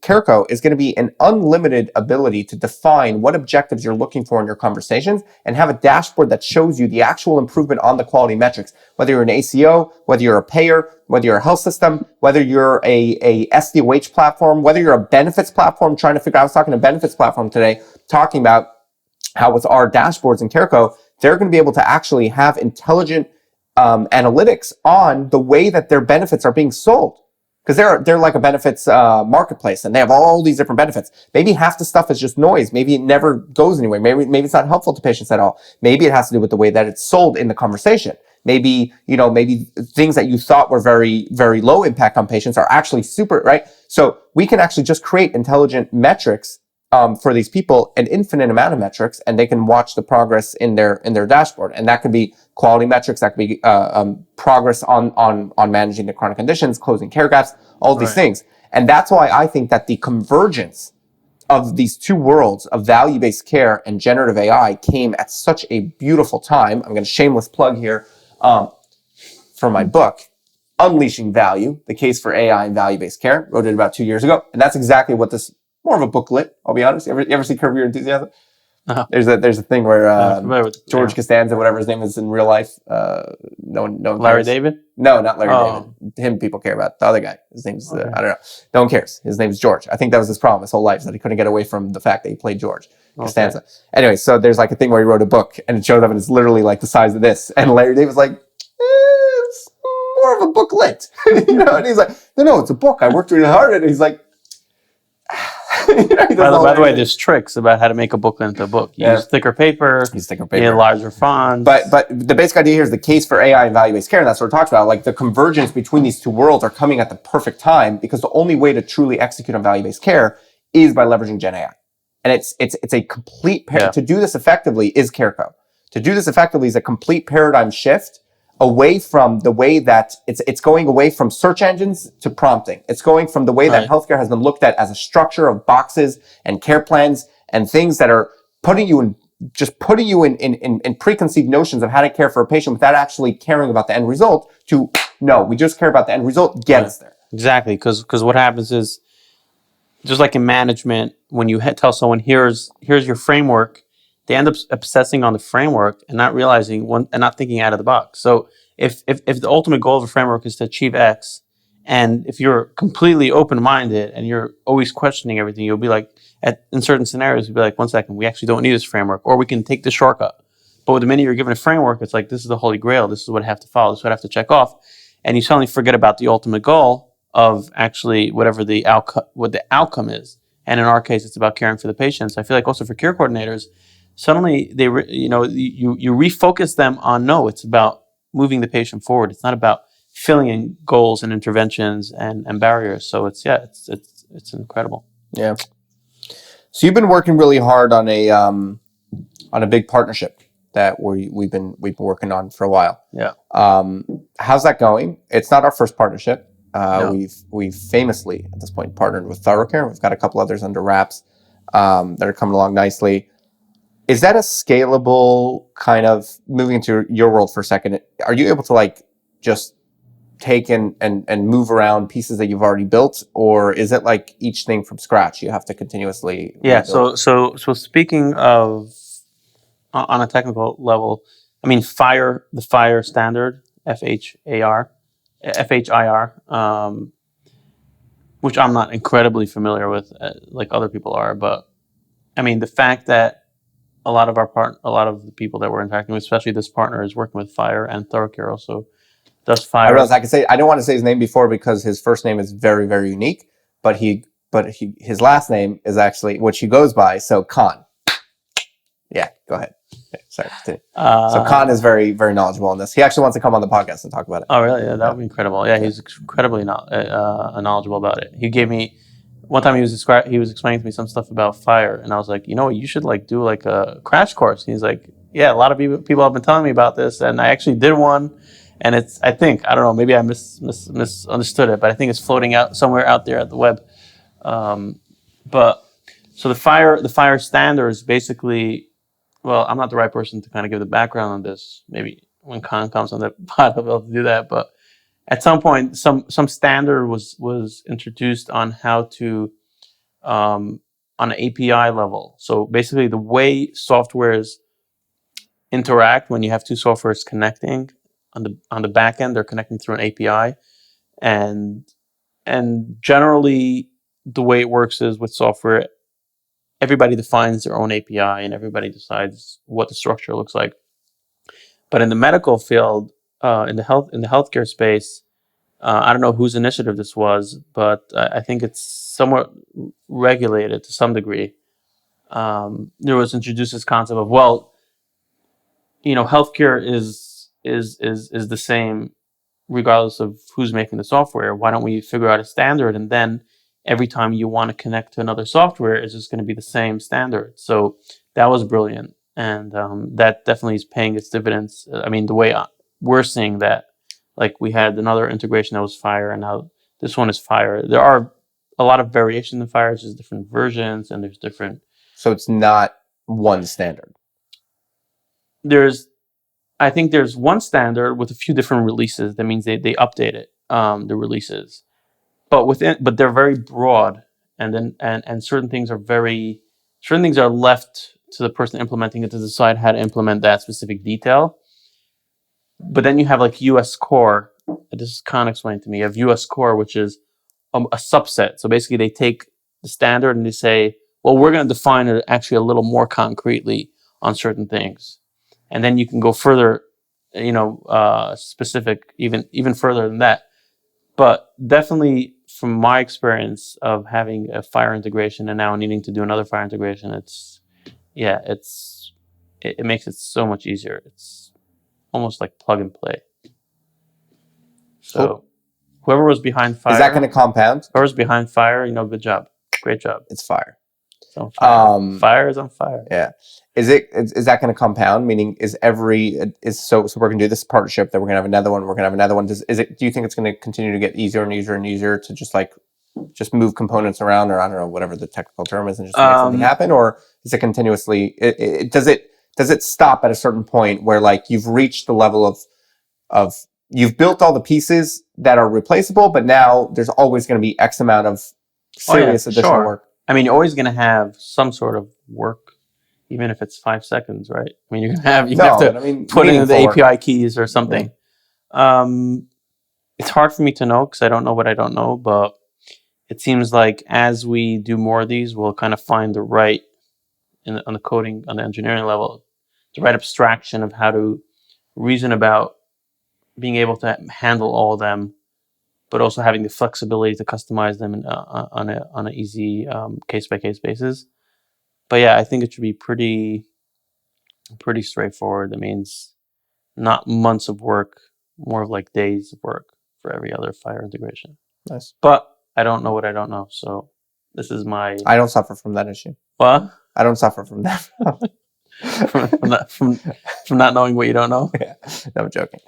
CareCo is gonna be an unlimited ability to define what objectives you're looking for in your conversations and have a dashboard that shows you the actual improvement on the quality metrics. Whether you're an ACO, whether you're a payer, whether you're a health system, whether you're a SDOH platform, whether you're a benefits platform trying to figure out, I was talking to a benefits platform today, talking about how with our dashboards in CareCo, they're going to be able to actually have intelligent analytics on the way that their benefits are being sold. Because they're like a benefits marketplace, and they have all these different benefits. Maybe half the stuff is just noise. Maybe it never goes anywhere. Maybe it's not helpful to patients at all. Maybe it has to do with the way that it's sold in the conversation. Maybe things that you thought were very, very low impact on patients are actually super, right? So we can actually just create intelligent metrics for these people, an infinite amount of metrics, and they can watch the progress in their dashboard. And that could be quality metrics, that could be progress on managing the chronic conditions, closing care gaps, all these things. And that's why I think that the convergence of these two worlds of value-based care and generative AI came at such a beautiful time. I'm going to shameless plug here for my book, Unleashing Value, The Case for AI and Value-Based Care. Wrote it about 2 years ago. And that's exactly what this, more of a booklet, I'll be honest. You ever see Curb Your Enthusiasm? Uh-huh. There's a thing where George Costanza, whatever his name is in real life, no one Larry cares. David? No, not Larry David. Him people care about. The other guy, his name's I don't know. No one cares. His name's George. I think that was his problem his whole life, is that he couldn't get away from the fact that he played George Costanza. Anyway, so there's like a thing where he wrote a book and it showed up and it's literally like the size of this. And Larry David was like, it's more of a booklet. And he's like, no, it's a book. I worked really hard at it. He's like, He does By the way, everything. there's tricks about how to make a booklet into a book. You Yeah. use thicker paper. Use thicker You paper. need larger fonts. But the basic idea here is the case for AI and value-based care, and that's what we're talking about. Like the convergence between these two worlds are coming at the perfect time, because the only way to truly execute on value-based care is by leveraging Gen AI. And it's a complete to do this effectively is CareCo. To do this effectively is a complete paradigm shift away from the way that it's going away from search engines to prompting. It's going from the way that healthcare has been looked at as a structure of boxes and care plans and things that are putting you in preconceived notions of how to care for a patient without actually caring about the end result, to no, we just care about the end result, get us there. Exactly, because what happens is, just like in management, when you tell someone, here's your framework, they end up obsessing on the framework and not realizing and not thinking out of the box. So if the ultimate goal of a framework is to achieve X, and if you're completely open-minded and you're always questioning everything, you'll be like, in certain scenarios, you'll be like, 1 second, we actually don't need this framework, or we can take the shortcut. But the minute you're given a framework, it's like, this is the holy grail, this is what I have to follow, this is what I have to check off. And you suddenly forget about the ultimate goal of actually whatever what the outcome is. And in our case, it's about caring for the patients. I feel like also for care coordinators, suddenly you refocus them on, no, it's about moving the patient forward. It's not about filling in goals and interventions and barriers. So it's incredible. Yeah. So you've been working really hard on a big partnership that we've been working on for a while. Yeah. How's that going? It's not our first partnership. No. We've famously at this point partnered with ThoroughCare. We've got a couple others under wraps that are coming along nicely. Is that a scalable kind of, moving into your world for a second? Are you able to like just take and move around pieces that you've already built, or is it like each thing from scratch you have to continuously rebuild? So speaking of on a technical level, I mean, FHIR, the FHIR standard, FHIR, which I'm not incredibly familiar with, like other people are, but I mean, the fact that a lot of the people that we're interacting with, especially this partner, is working with FHIR, and ThoroughCare also does FHIR. I realize I don't want to say his name before because his first name is very, very unique, but his last name is actually which he goes by. So Khan. Yeah, go ahead. Okay, sorry. So Khan is very, very knowledgeable on this. He actually wants to come on the podcast and talk about it. Oh, really? Yeah, that would be incredible. Yeah, he's incredibly knowledgeable about it. He gave me one time he was explaining to me some stuff about FHIR, and I was like, you should like do like a crash course. And he's like, yeah, a lot of people have been telling me about this, and I actually did one. And I don't know, maybe I misunderstood it, but I think it's floating out somewhere out there at the web. But so the FHIR standard is basically, well, I'm not the right person to kind of give the background on this. Maybe when Khan comes on the pod, I'll be able to do that. But at some point, some standard was introduced on how to, on an API level. So basically, the way softwares interact when you have two softwares connecting on the back end, they're connecting through an API, and generally the way it works is with software, everybody defines their own API and everybody decides what the structure looks like. But in the medical field, in the healthcare space, I don't know whose initiative this was, but I think it's somewhat regulated to some degree. There was introduced this concept of, well, healthcare is the same regardless of who's making the software. Why don't we figure out a standard, and then every time you want to connect to another software, it's just going to be the same standard. So that was brilliant, and that definitely is paying its dividends. I mean, the way we're seeing that, like we had another integration that was FHIR, and now this one is FHIR. There are a lot of variations in FHIR. There's different versions, and there's different. So it's not one standard. I think there's one standard with a few different releases. That means they update it, the releases, but they're very broad, and certain things are left to the person implementing it to decide how to implement that specific detail. But then you have like US Core. This is Khan explained to me. You have US Core, which is a subset. So basically, they take the standard and they say, well, we're going to define it actually a little more concretely on certain things. And then you can go further, specific, even further than that. But definitely from my experience of having a FHIR integration and now needing to do another FHIR integration, it makes it so much easier. It's almost like plug and play. So Cool. whoever was behind FHIR, Is that going to compound? whoever's behind FHIR, good job, great job. It's FHIR. It's on fire. FHIR is on fire. Yeah. Is that going to compound? Meaning, so we're going to do this partnership. Then we're going to have another one. We're going to have another one. Do you think it's going to continue to get easier and easier and easier to just move components around, or I don't know, whatever the technical term is, and just make something happen? Or is it continuously? Does it stop at a certain point where like you've reached the level of you've built all the pieces that are replaceable, but now there's always going to be X amount of serious additional work? I mean, you're always going to have some sort of work, even if it's 5 seconds, right? I mean, you have to put in the API keys or something. Yeah. It's hard for me to know because I don't know what I don't know, but it seems like as we do more of these, we'll kind of find the right, on the coding, on the engineering level, the right abstraction of how to reason about being able to handle all of them, but also having the flexibility to customize them on an easy case-by-case basis. But yeah, I think it should be pretty straightforward. That means not months of work, more of like days of work for every other FHIR integration. Nice. But I don't know what I don't know, so this is my... I don't suffer from that issue. What? I don't suffer from that. from not knowing what you don't know? Yeah, no, I'm joking.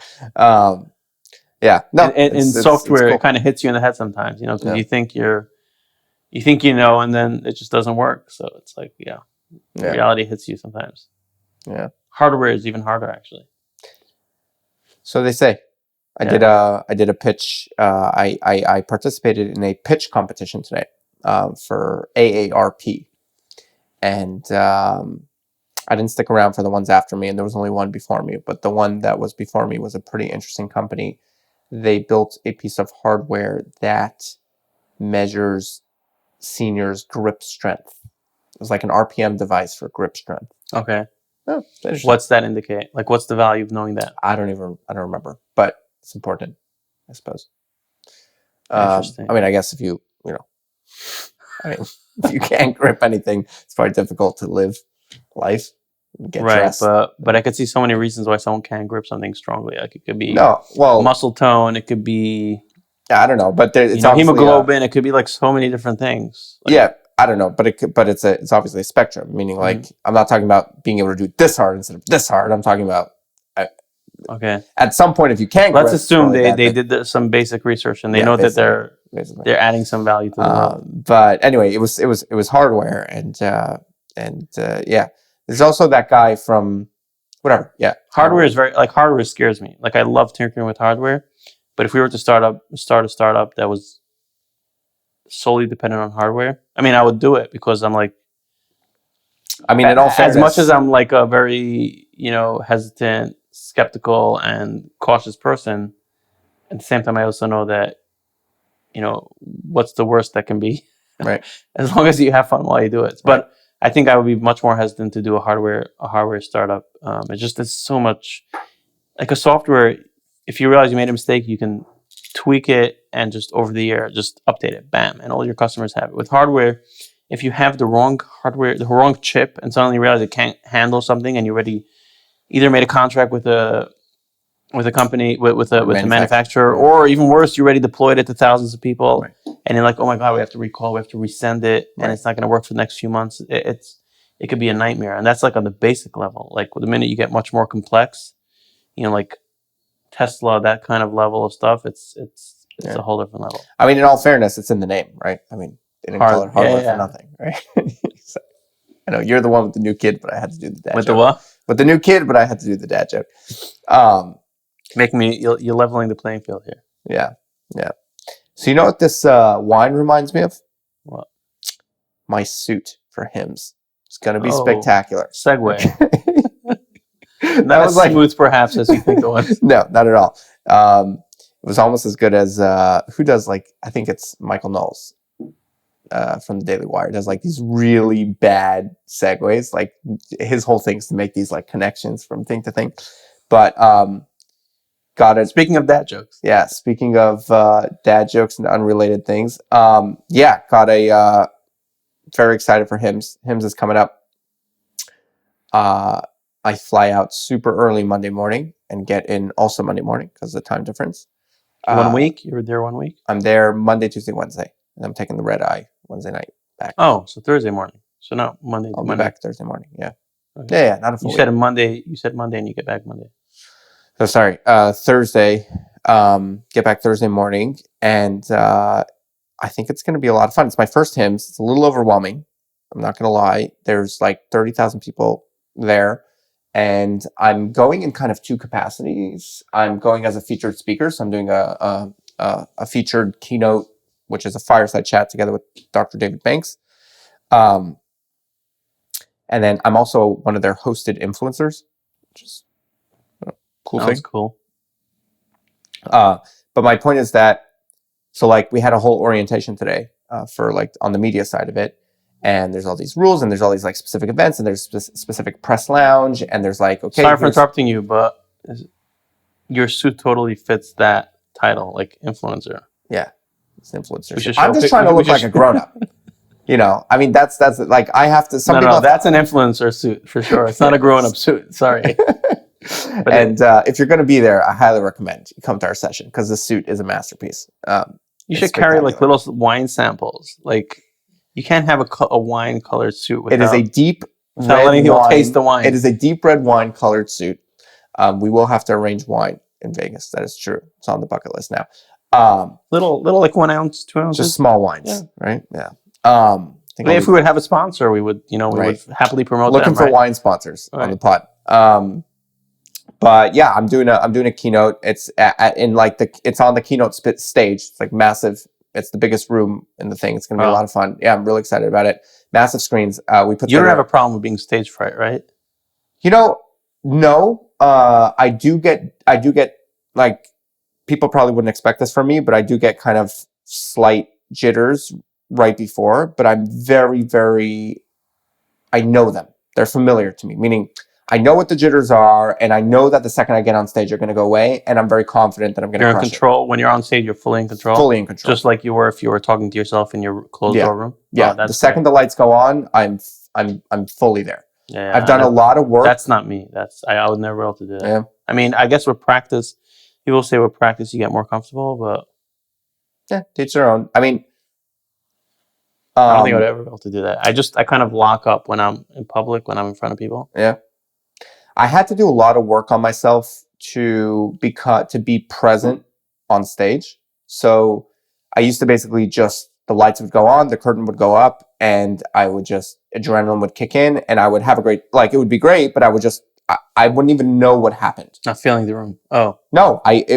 Yeah, no. In software, it's cool. It kind of hits you in the head sometimes, because you think you know, and then it just doesn't work. So it's like, reality hits you sometimes. Yeah. Hardware is even harder, actually. So they say. I did a pitch. I participated in a pitch competition today for AARP, and I didn't stick around for the ones after me, and there was only one before me. But the one that was before me was a pretty interesting company. They built a piece of hardware that measures seniors' grip strength. It was like an RPM device for grip strength. Okay. Oh, what's that indicate? Like, what's the value of knowing that? I don't remember, but it's important, I suppose. Interesting. I mean, I guess if you can't grip anything, it's probably difficult to live life. Get dressed. But I could see so many reasons why someone can't grip something strongly. Like it could be muscle tone, it could be I don't know, but it's hemoglobin. It could be like so many different things. Like, I don't know, but it's obviously a spectrum. Meaning, like I'm not talking about being able to do this hard instead of this hard. I'm talking about at some point if you can't. Let's assume they did some basic research and they know that they're adding some value to the world. But anyway, it was hardware and there's also that guy from whatever. Yeah, hardware is hardware scares me. Like I love tinkering with hardware. But if we were to start a startup that was solely dependent on hardware, I mean, I would do it because I'm like, I mean, in all fairness, as much as I'm like a very, hesitant, skeptical, and cautious person, at the same time, I also know that, what's the worst that can be, right? As long as you have fun while you do it. Right. But I think I would be much more hesitant to do a hardware startup. It's so much like a software. If you realize you made a mistake, you can tweak it and just over the air, just update it, bam, and all your customers have it. With hardware, if you have the wrong hardware, the wrong chip, and suddenly you realize it can't handle something, and you already either made a contract with a company, with a manufacturer, or even worse, you already deployed it to thousands of people, and you're like, oh my god, we have to recall, we have to resend it, and it's not going to work for the next few months. It could be a nightmare, and that's like on the basic level. Like the minute you get much more complex, like Tesla, that kind of level of stuff, it's a whole different level. I mean, in all fairness, it's in the name, right? I mean, they didn't call it hardware for nothing, right? So, I know you're the one with the new kid, but I had to do the dad joke. With the what? With the new kid, but I had to do the dad joke. You're leveling the playing field here. Yeah. So you know what this wine reminds me of? What? My suit for HIMSS. It's going to be spectacular. Segue. Not as smooth, perhaps, as you think it was. No, not at all. It was almost as good as who does I think it's Michael Knowles from the Daily Wire does these really bad segues. Like his whole thing is to make these connections from thing to thing. But got it. Speaking of dad jokes. Yeah, speaking of dad jokes and unrelated things. Yeah, got a very excited for HIMSS. HIMSS is coming up. I fly out super early Monday morning and get in also Monday morning because of the time difference. 1 week? You were there 1 week? I'm there Monday, Tuesday, Wednesday. And I'm taking the red eye Wednesday night back. Oh, so Thursday morning. So not Monday to I'll be Monday. back Thursday morning. Yeah. Okay. Yeah, not a full You said week. Monday. You said Monday and you get back Monday. So sorry, Thursday, get back Thursday morning, and I think it's going to be a lot of fun. It's my first HIMSS. It's a little overwhelming. I'm not going to lie. There's like 30,000 people there, and I'm going in kind of two capacities. I'm going as a featured speaker, so I'm doing a featured keynote, which is a fireside chat together with Dr. David Banks. And then I'm also one of their hosted influencers, which is a cool thing. Sounds cool. But my point is that, so like we had a whole orientation today for like on the media side of it, and there's all these rules and there's all these like specific events and there's specific press lounge and there's like, okay. Sorry for interrupting you, but your suit totally fits that title, like influencer. Yeah, it's influencer. We should I'm show just trying to look like a grown up. You know, I mean, that's like I have to. Some people No, that's an influencer suit for sure. It's not a grown up suit. Sorry. And if you're going to be there, I highly recommend you come to our session because the suit is a masterpiece. You should carry like little wine samples. Like you can't have a wine colored suit without. It is a deep without letting people taste the wine. It is a deep red wine colored suit. We will have to arrange wine in Vegas. That is true. It's on the bucket list now. Little like 1 ounce, 2 ounces. Just small wines, Yeah. right? Yeah. If we would have a sponsor, we would, would happily promote looking them, for right? wine sponsors on Right. the pod. But yeah, I'm doing a keynote. It's it's on the keynote stage. It's like massive. It's the biggest room in the thing. It's going to be a lot of fun. Yeah, I'm really excited about it. Massive screens. We put. You don't have a problem with being stage fright, right? No. I do get like, people probably wouldn't expect this from me, but I do get kind of slight jitters right before, but I'm very, very, I know them. They're familiar to me, meaning I know what the jitters are, and I know that the second I get on stage, they're going to go away, and I'm very confident that I'm going to crush You're in control. When you're on stage, you're fully in control? Fully in control. Just like you were if you were talking to yourself in your closed door room? Yeah, the second the lights go on, I'm fully there. Yeah, I've done a lot of work. That's not me. I would never be able to do that. Yeah. I mean, I guess with practice, people say with practice you get more comfortable, but yeah, teach their own. I mean, I don't think I would ever be able to do that. I kind of lock up when I'm in public, when I'm in front of people. Yeah. I had to do a lot of work on myself to be present on stage. So I used to basically just, the lights would go on, the curtain would go up, and adrenaline would kick in, and I would have it would be great, but I wouldn't even know what happened. Not feeling the room. Oh. No, like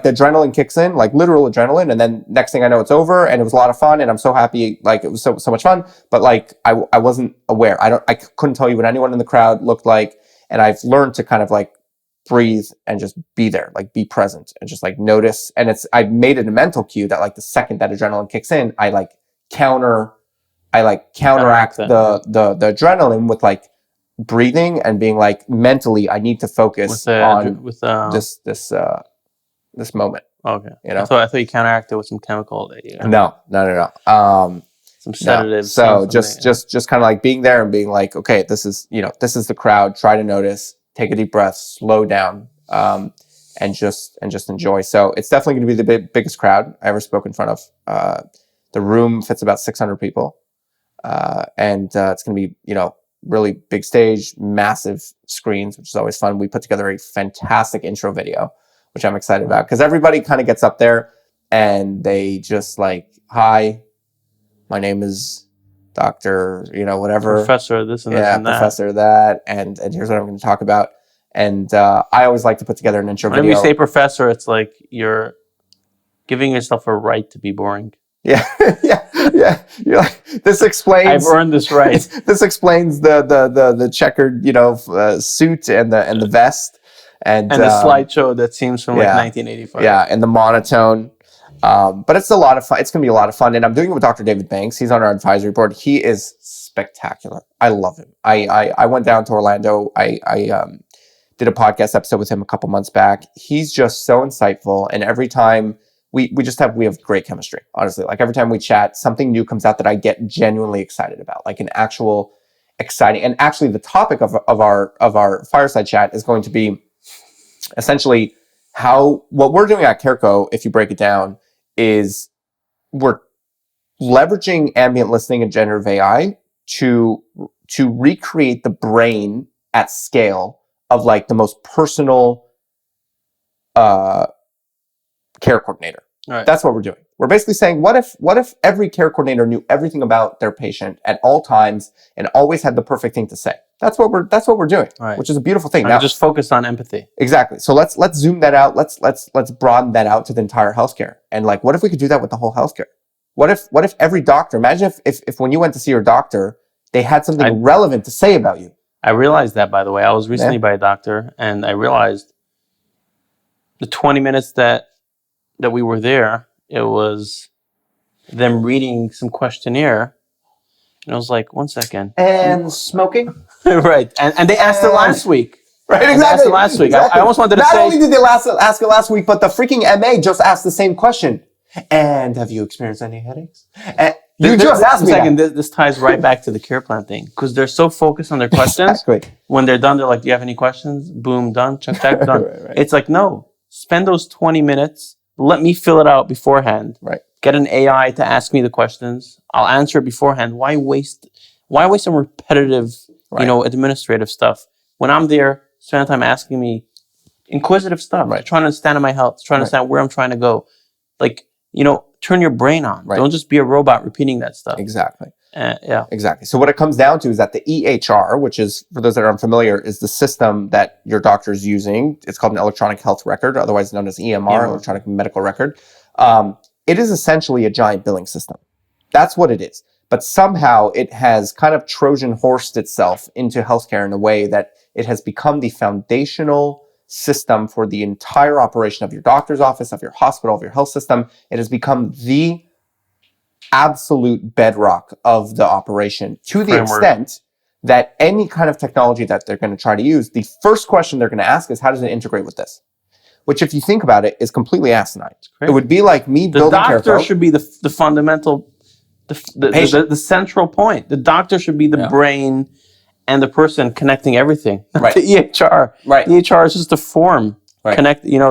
the adrenaline kicks in, like literal adrenaline, and then next thing I know, it's over, and it was a lot of fun, and I'm so happy, like it was so much fun, but like I wasn't aware. I couldn't tell you what anyone in the crowd looked like, and I've learned to kind of like breathe and just be there, like be present and just like notice. And I've made it a mental cue that like the second that adrenaline kicks in, I counteract the adrenaline with like breathing and being like mentally, I need to focus on this moment. Okay. You know? I thought you counteracted with some chemical that you No. some sedatives. No. So just kind of like being there and being like, okay, this is the crowd. Try to notice, take a deep breath, slow down, and just enjoy. So it's definitely going to be the biggest crowd I ever spoke in front of. The room fits about 600 people, and it's going to be really big stage, massive screens, which is always fun. We put together a fantastic intro video, which I'm excited about because everybody kind of gets up there and they just like, hi, my name is Dr. whatever. Professor this and this and that. Professor that. And here's what I'm going to talk about. And I always like to put together an intro video. Whenever you say professor, it's like you're giving yourself a right to be boring. Yeah. You're like, this explains. I've earned this right. This explains the checkered, suit and the vest and the slideshow that seems from 1985. Yeah, and the monotone. But it's a lot of fun. It's gonna be a lot of fun, and I'm doing it with Dr. David Banks. He's on our advisory board. He is spectacular. I love him. I went down to Orlando. I did a podcast episode with him a couple months back. He's just so insightful, and every time we have great chemistry. Honestly, like every time we chat, something new comes out that I get genuinely excited about, like an actual exciting. And actually, the topic of our fireside chat is going to be essentially what we're doing at CareCo. If you break it down, is we're leveraging ambient listening and generative AI to recreate the brain at scale of like the most personal care coordinator. Right. That's what we're doing. We're basically saying, what if every care coordinator knew everything about their patient at all times and always had the perfect thing to say? That's what we're doing, Right. which is a beautiful thing. Now, just focus on empathy. Exactly. So let's zoom that out. Let's broaden that out to the entire healthcare. And like, what if we could do that with the whole healthcare? What if every doctor, imagine if when you went to see your doctor, they had something relevant to say about you. I realized that, by the way. I was recently by a doctor, and I realized the 20 minutes that we were there, it was them reading some questionnaire, and I was like, 1 second. And smoking? Right. And they asked it last week. Right, exactly. Last week. Exactly. I almost wanted to Not say... only did they ask it last week, but the freaking MA just asked the same question. And have you experienced any headaches? And you just asked me that. This ties right back to the care plan thing, because they're so focused on their questions. Exactly. When they're done, they're like, do you have any questions? Boom, done. Check that, done. Right. It's like, no, spend those 20 minutes. Let me fill it out beforehand. Right. Get an AI to ask me the questions. I'll answer it beforehand. Why waste some repetitive, administrative stuff when I'm there, spend time asking me inquisitive stuff, trying to understand my health, trying to understand where I'm trying to go. Like, turn your brain on. Right. Don't just be a robot repeating that stuff. Exactly. Yeah. Exactly. So what it comes down to is that the EHR, which is, for those that are unfamiliar, is the system that your doctor is using. It's called an electronic health record, otherwise known as EMR, electronic medical record. It is essentially a giant billing system. That's what it is. But somehow it has kind of Trojan horsed itself into healthcare in a way that it has become the foundational system for the entire operation of your doctor's office, of your hospital, of your health system. It has become the absolute bedrock of the operation, to the extent that any kind of technology that they're going to try to use, the first question they're going to ask is, how does it integrate with this? Which, if you think about it, is completely asinine. It would be like me building CareCo. The doctor should be the fundamental, the central point. The doctor should be the brain and the person connecting everything. Right. The EHR. Right. The EHR is just a form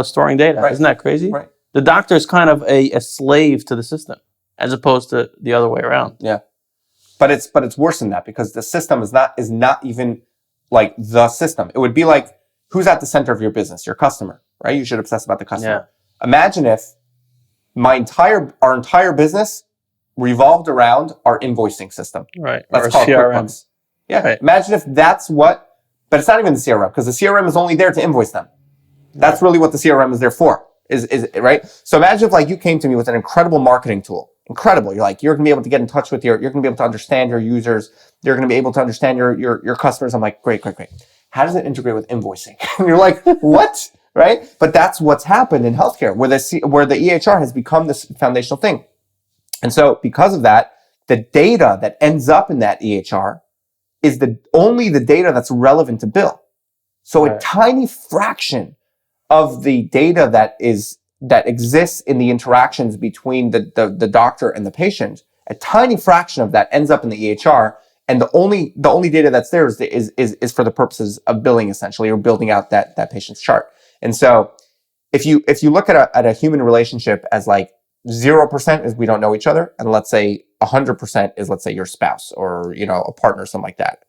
storing data. Right. Isn't that crazy? Right. The doctor is kind of a slave to the system, as opposed to the other way around. Yeah. But it's worse than that, because the system is not even like the system. It would be like, who's at the center of your business? Your customer, right? You should obsess about the customer. Yeah. Imagine if our entire business revolved around our invoicing system. Right. Let's call it QuickBooks. Yeah. Right. Imagine if that's but it's not even the CRM, because the CRM is only there to invoice them. That's really what the CRM is there for, is right? So imagine if you came to me with an incredible marketing tool. Incredible. You're going to be able to get in touch with you're going to be able to understand your users. You're going to be able to understand your customers. I'm like, great. How does it integrate with invoicing? And you're like, what? Right? But that's what's happened in healthcare, where the EHR has become this foundational thing. And so because of that, the data that ends up in that EHR is only the data that's relevant to bill. So a tiny fraction of the data that exists in the interactions between the doctor and the patient, a tiny fraction of that ends up in the EHR, and the only data that's there is for the purposes of billing, essentially, or building out that patient's chart. And so if you look at a human relationship as like 0% is we don't know each other, and let's say 100% is, let's say, your spouse or a partner, something like that.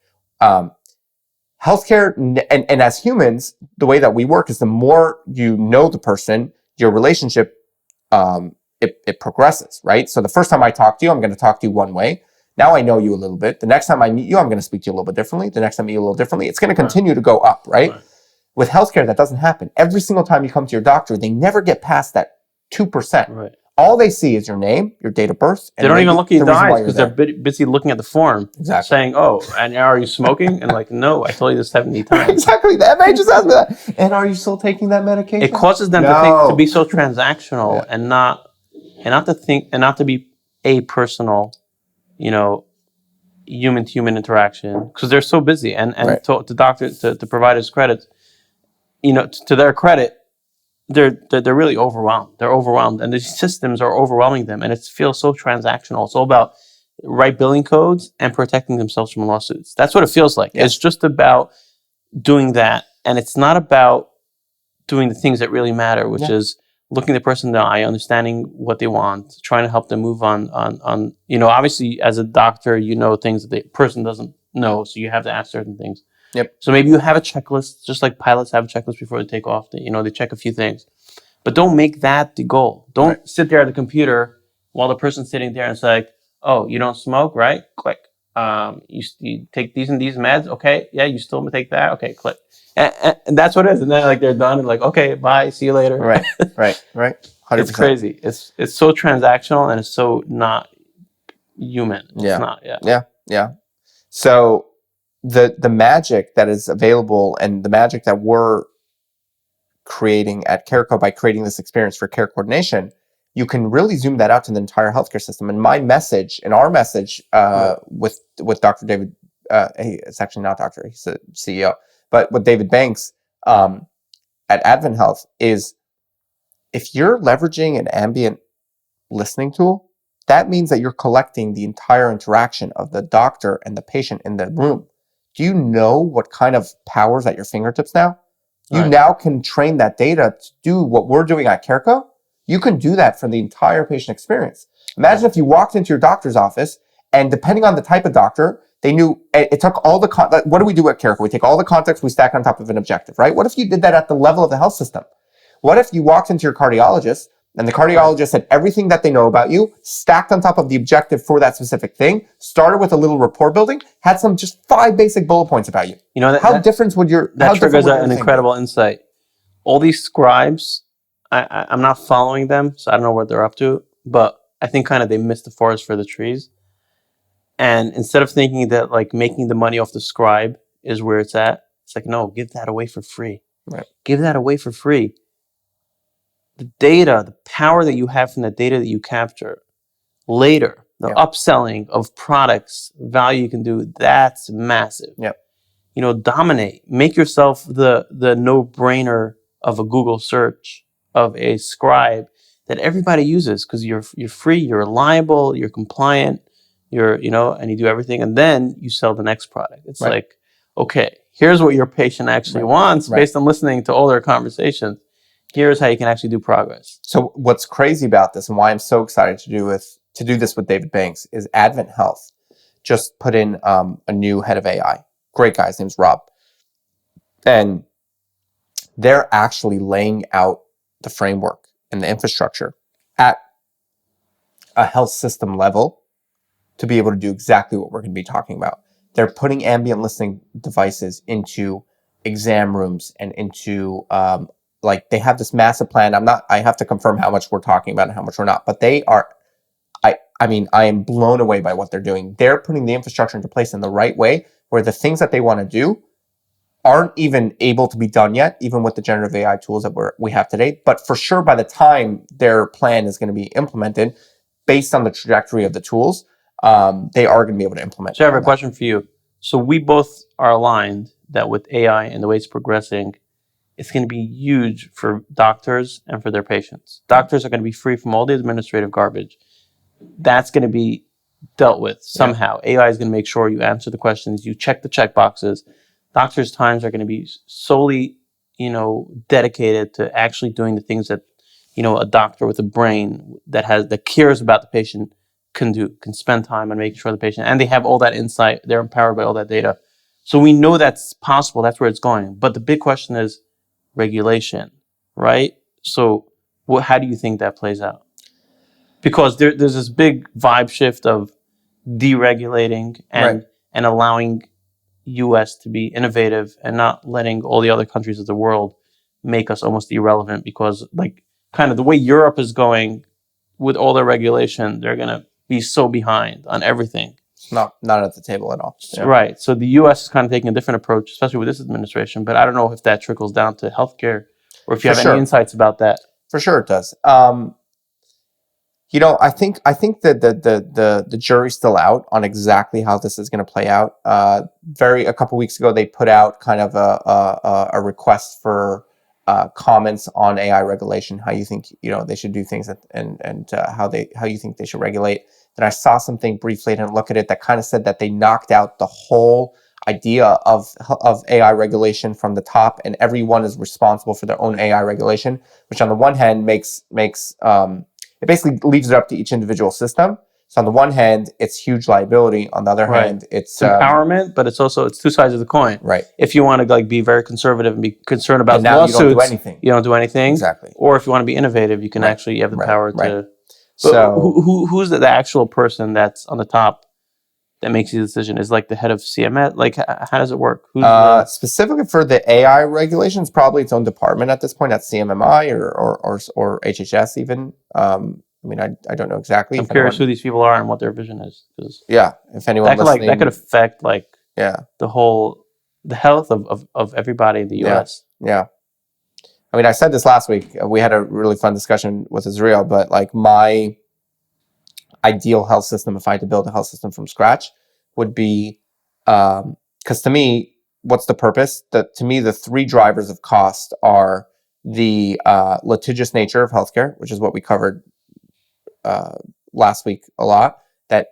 Healthcare and as humans, the way that we work is the more you know the person, your relationship, it progresses, right? So the first time I talk to you, I'm going to talk to you one way. Now I know you a little bit. The next time I meet you, I'm going to speak to you a little bit differently. The next time I meet you a little differently. It's going to continue to go up, right? With healthcare, that doesn't happen. Every single time you come to your doctor, they never get past that 2%. Right. All they see is your name, your date of birth. And they don't even look at your eyes, because they're busy looking at the form. Exactly. Saying, oh, and are you smoking? And like, no, I told you this 70 times. Exactly. The MA just asked me that. And are you still taking that medication? It causes them to be so transactional and not to be a personal, human to human interaction, because they're so busy. And to doctor, to providers' credit, to their credit, they're really overwhelmed. They're overwhelmed, and the systems are overwhelming them, and it feels so transactional. It's all about write billing codes and protecting themselves from lawsuits. That's what it feels like. Yes. It's just about doing that, and it's not about doing the things that really matter, which is looking the person in the eye, understanding what they want, trying to help them move on. Obviously, as a doctor, things that the person doesn't know, so you have to ask certain things. Yep. So maybe you have a checklist, just like pilots have a checklist before they take off. They check a few things, but don't make that the goal. Don't sit there at the computer while the person's sitting there and it's like, oh, you don't smoke, right? Click. You take these and these meds, okay? Yeah, you still take that, okay? Click. And that's what it is. And then they're done and okay, bye, see you later. Right. 100%. It's crazy. It's so transactional and it's so not human. It's not. Yeah. So the magic that is available and the magic that we're creating at CareCo by creating this experience for care coordination, you can really zoom that out to the entire healthcare system. And our message with Dr. David, it's actually not doctor, he's the CEO, but with David Banks at Advent Health is, if you're leveraging an ambient listening tool, that means that you're collecting the entire interaction of the doctor and the patient in the room. Do you know what kind of powers at your fingertips now? You now can train that data to do what we're doing at CareCo. You can do that for the entire patient experience. Imagine if you walked into your doctor's office and depending on the type of doctor, they knew it took all the what do we do at CareCo? We take all the context, we stack on top of an objective, right? What if you did that at the level of the health system? What if you walked into your cardiologist and the cardiologist had everything that they know about you, stacked on top of the objective for that specific thing, started with a little rapport building, had some just 5 basic bullet points about you. How different would your... That triggers an incredible insight. All these scribes, I'm not following them, so I don't know what they're up to, but I think kind of they missed the forest for the trees. And instead of thinking that making the money off the scribe is where it's at, it's like, no, give that away for free. Right. Give that away for free. The data, the power that you have from the data that you capture later, the upselling of products, value you can do, that's massive. Yep. Dominate. Make yourself the no-brainer of a Google search, of a scribe that everybody uses because you're free, you're reliable, you're compliant, and you do everything, and then you sell the next product. It's like, okay, here's what your patient actually wants based on listening to all their conversations. Here's how you can actually do progress. So what's crazy about this and why I'm so excited to do this with David Banks is Advent Health just put in a new head of AI. Great guy, his name's Rob. And they're actually laying out the framework and the infrastructure at a health system level to be able to do exactly what we're going to be talking about. They're putting ambient listening devices into exam rooms and into they have this massive plan. I have to confirm how much we're talking about and how much we're not, but they are, I am blown away by what they're doing. They're putting the infrastructure into place in the right way where the things that they want to do aren't even able to be done yet, even with the generative AI tools that we have today. But for sure, by the time their plan is going to be implemented, based on the trajectory of the tools, they are going to be able to implement. So I have a question for you. So we both are aligned that with AI and the way it's progressing, it's going to be huge for doctors and for their patients. Doctors are going to be free from all the administrative garbage. That's going to be dealt with somehow. AI is going to make sure you answer the questions, you check the check boxes. Doctors' times are going to be solely, dedicated to actually doing the things that, a doctor with a brain that cares about the patient can spend time on making sure the patient, and they have all that insight. They're empowered by all that data. So we know that's possible. That's where it's going. But the big question is regulation, right? So how do you think that plays out? Because there's this big vibe shift of deregulating and allowing U.S. to be innovative and not letting all the other countries of the world make us almost irrelevant because kind of the way Europe is going with all their regulation, they're going to be so behind on everything. Not at the table at all. Yeah. Right. So the U.S. is kind of taking a different approach, especially with this administration. But I don't know if that trickles down to healthcare or if you have any insights about that. For sure it does. I think that the jury's still out on exactly how this is going to play out. A couple weeks ago, they put out kind of a request for comments on AI regulation, how you think they should do things, and how you think they should regulate. Then I saw something briefly, I didn't look at it, that kind of said that they knocked out the whole idea of AI regulation from the top, and everyone is responsible for their own AI regulation, which on the one hand makes it basically leaves it up to each individual system. So on the one hand, it's huge liability. On the other hand, it's empowerment, but it's two sides of the coin. Right. If you want to be very conservative and be concerned about now lawsuits, you don't do anything. Exactly. Or if you want to be innovative, you can actually have the power to. So who's the actual person that's on the top that makes the decision? Is the head of CMS? How does it work? Who's specifically for the AI regulations? Probably its own department at this point. That's CMMI or HHS even. I don't know exactly. I'm curious who these people are and what their vision is. If anyone listening, that could affect the health of everybody in the U.S. Yeah. I said this last week. We had a really fun discussion with Israel, but my ideal health system, if I had to build a health system from scratch, would be, because to me, what's the purpose? To me, the three drivers of cost are the litigious nature of healthcare, which is what we covered last week a lot. That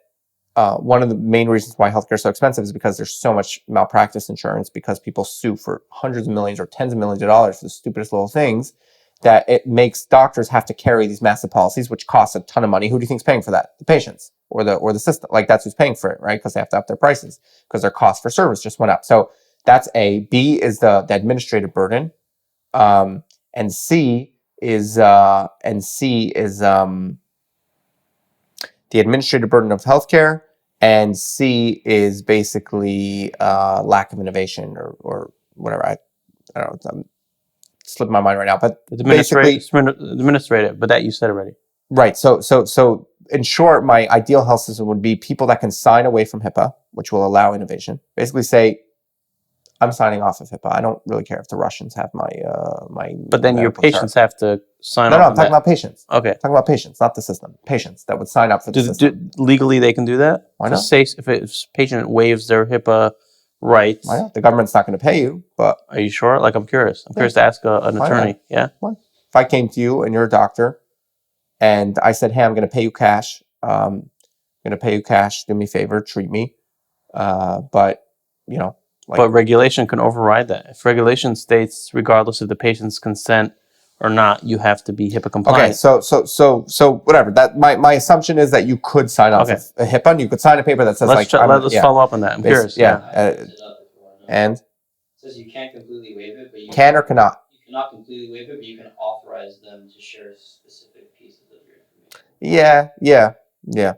one of the main reasons why healthcare is so expensive is because there's so much malpractice insurance, because people sue for hundreds of millions or tens of millions of dollars for the stupidest little things, that it makes doctors have to carry these massive policies, which costs a ton of money. Who do you think is paying for that? The patients or the system. That's who's paying for it, right? Because they have to up their prices because their cost for service just went up. So that's A. B is the administrative burden, and C is the administrative burden of healthcare, and C is basically lack of innovation or whatever. I don't know. Slipping my mind right now, but administrative, but that you said already. Right. So in short, my ideal health system would be people that can sign away from HIPAA, which will allow innovation. Basically say, I'm signing off of HIPAA. I don't really care if the Russians have my. But then your patients have to sign off. No, I'm talking that. about patients. Okay. I'm talking about patients, not the system. Patients that would sign up for the system. Legally, they can do that? Why not? Say if a patient waives their HIPAA rights. Why not? The government's not going to pay you, but. Are you sure? I'm curious. I'm curious to ask an attorney. Yeah? Why? If I came to you and you're a doctor and I said, hey, I'm going to pay you cash. Do me a favor, treat me. But regulation can override that. If regulation states, regardless of the patient's consent or not, you have to be HIPAA compliant. Okay, so whatever. That my assumption is that you could sign off of a HIPAA, and you could sign a paper that says let's follow up on that. I'm curious. And it says you can't completely waive it, but you can or cannot. You cannot completely waive it, but you can authorize them to share specific pieces of your Yeah. information.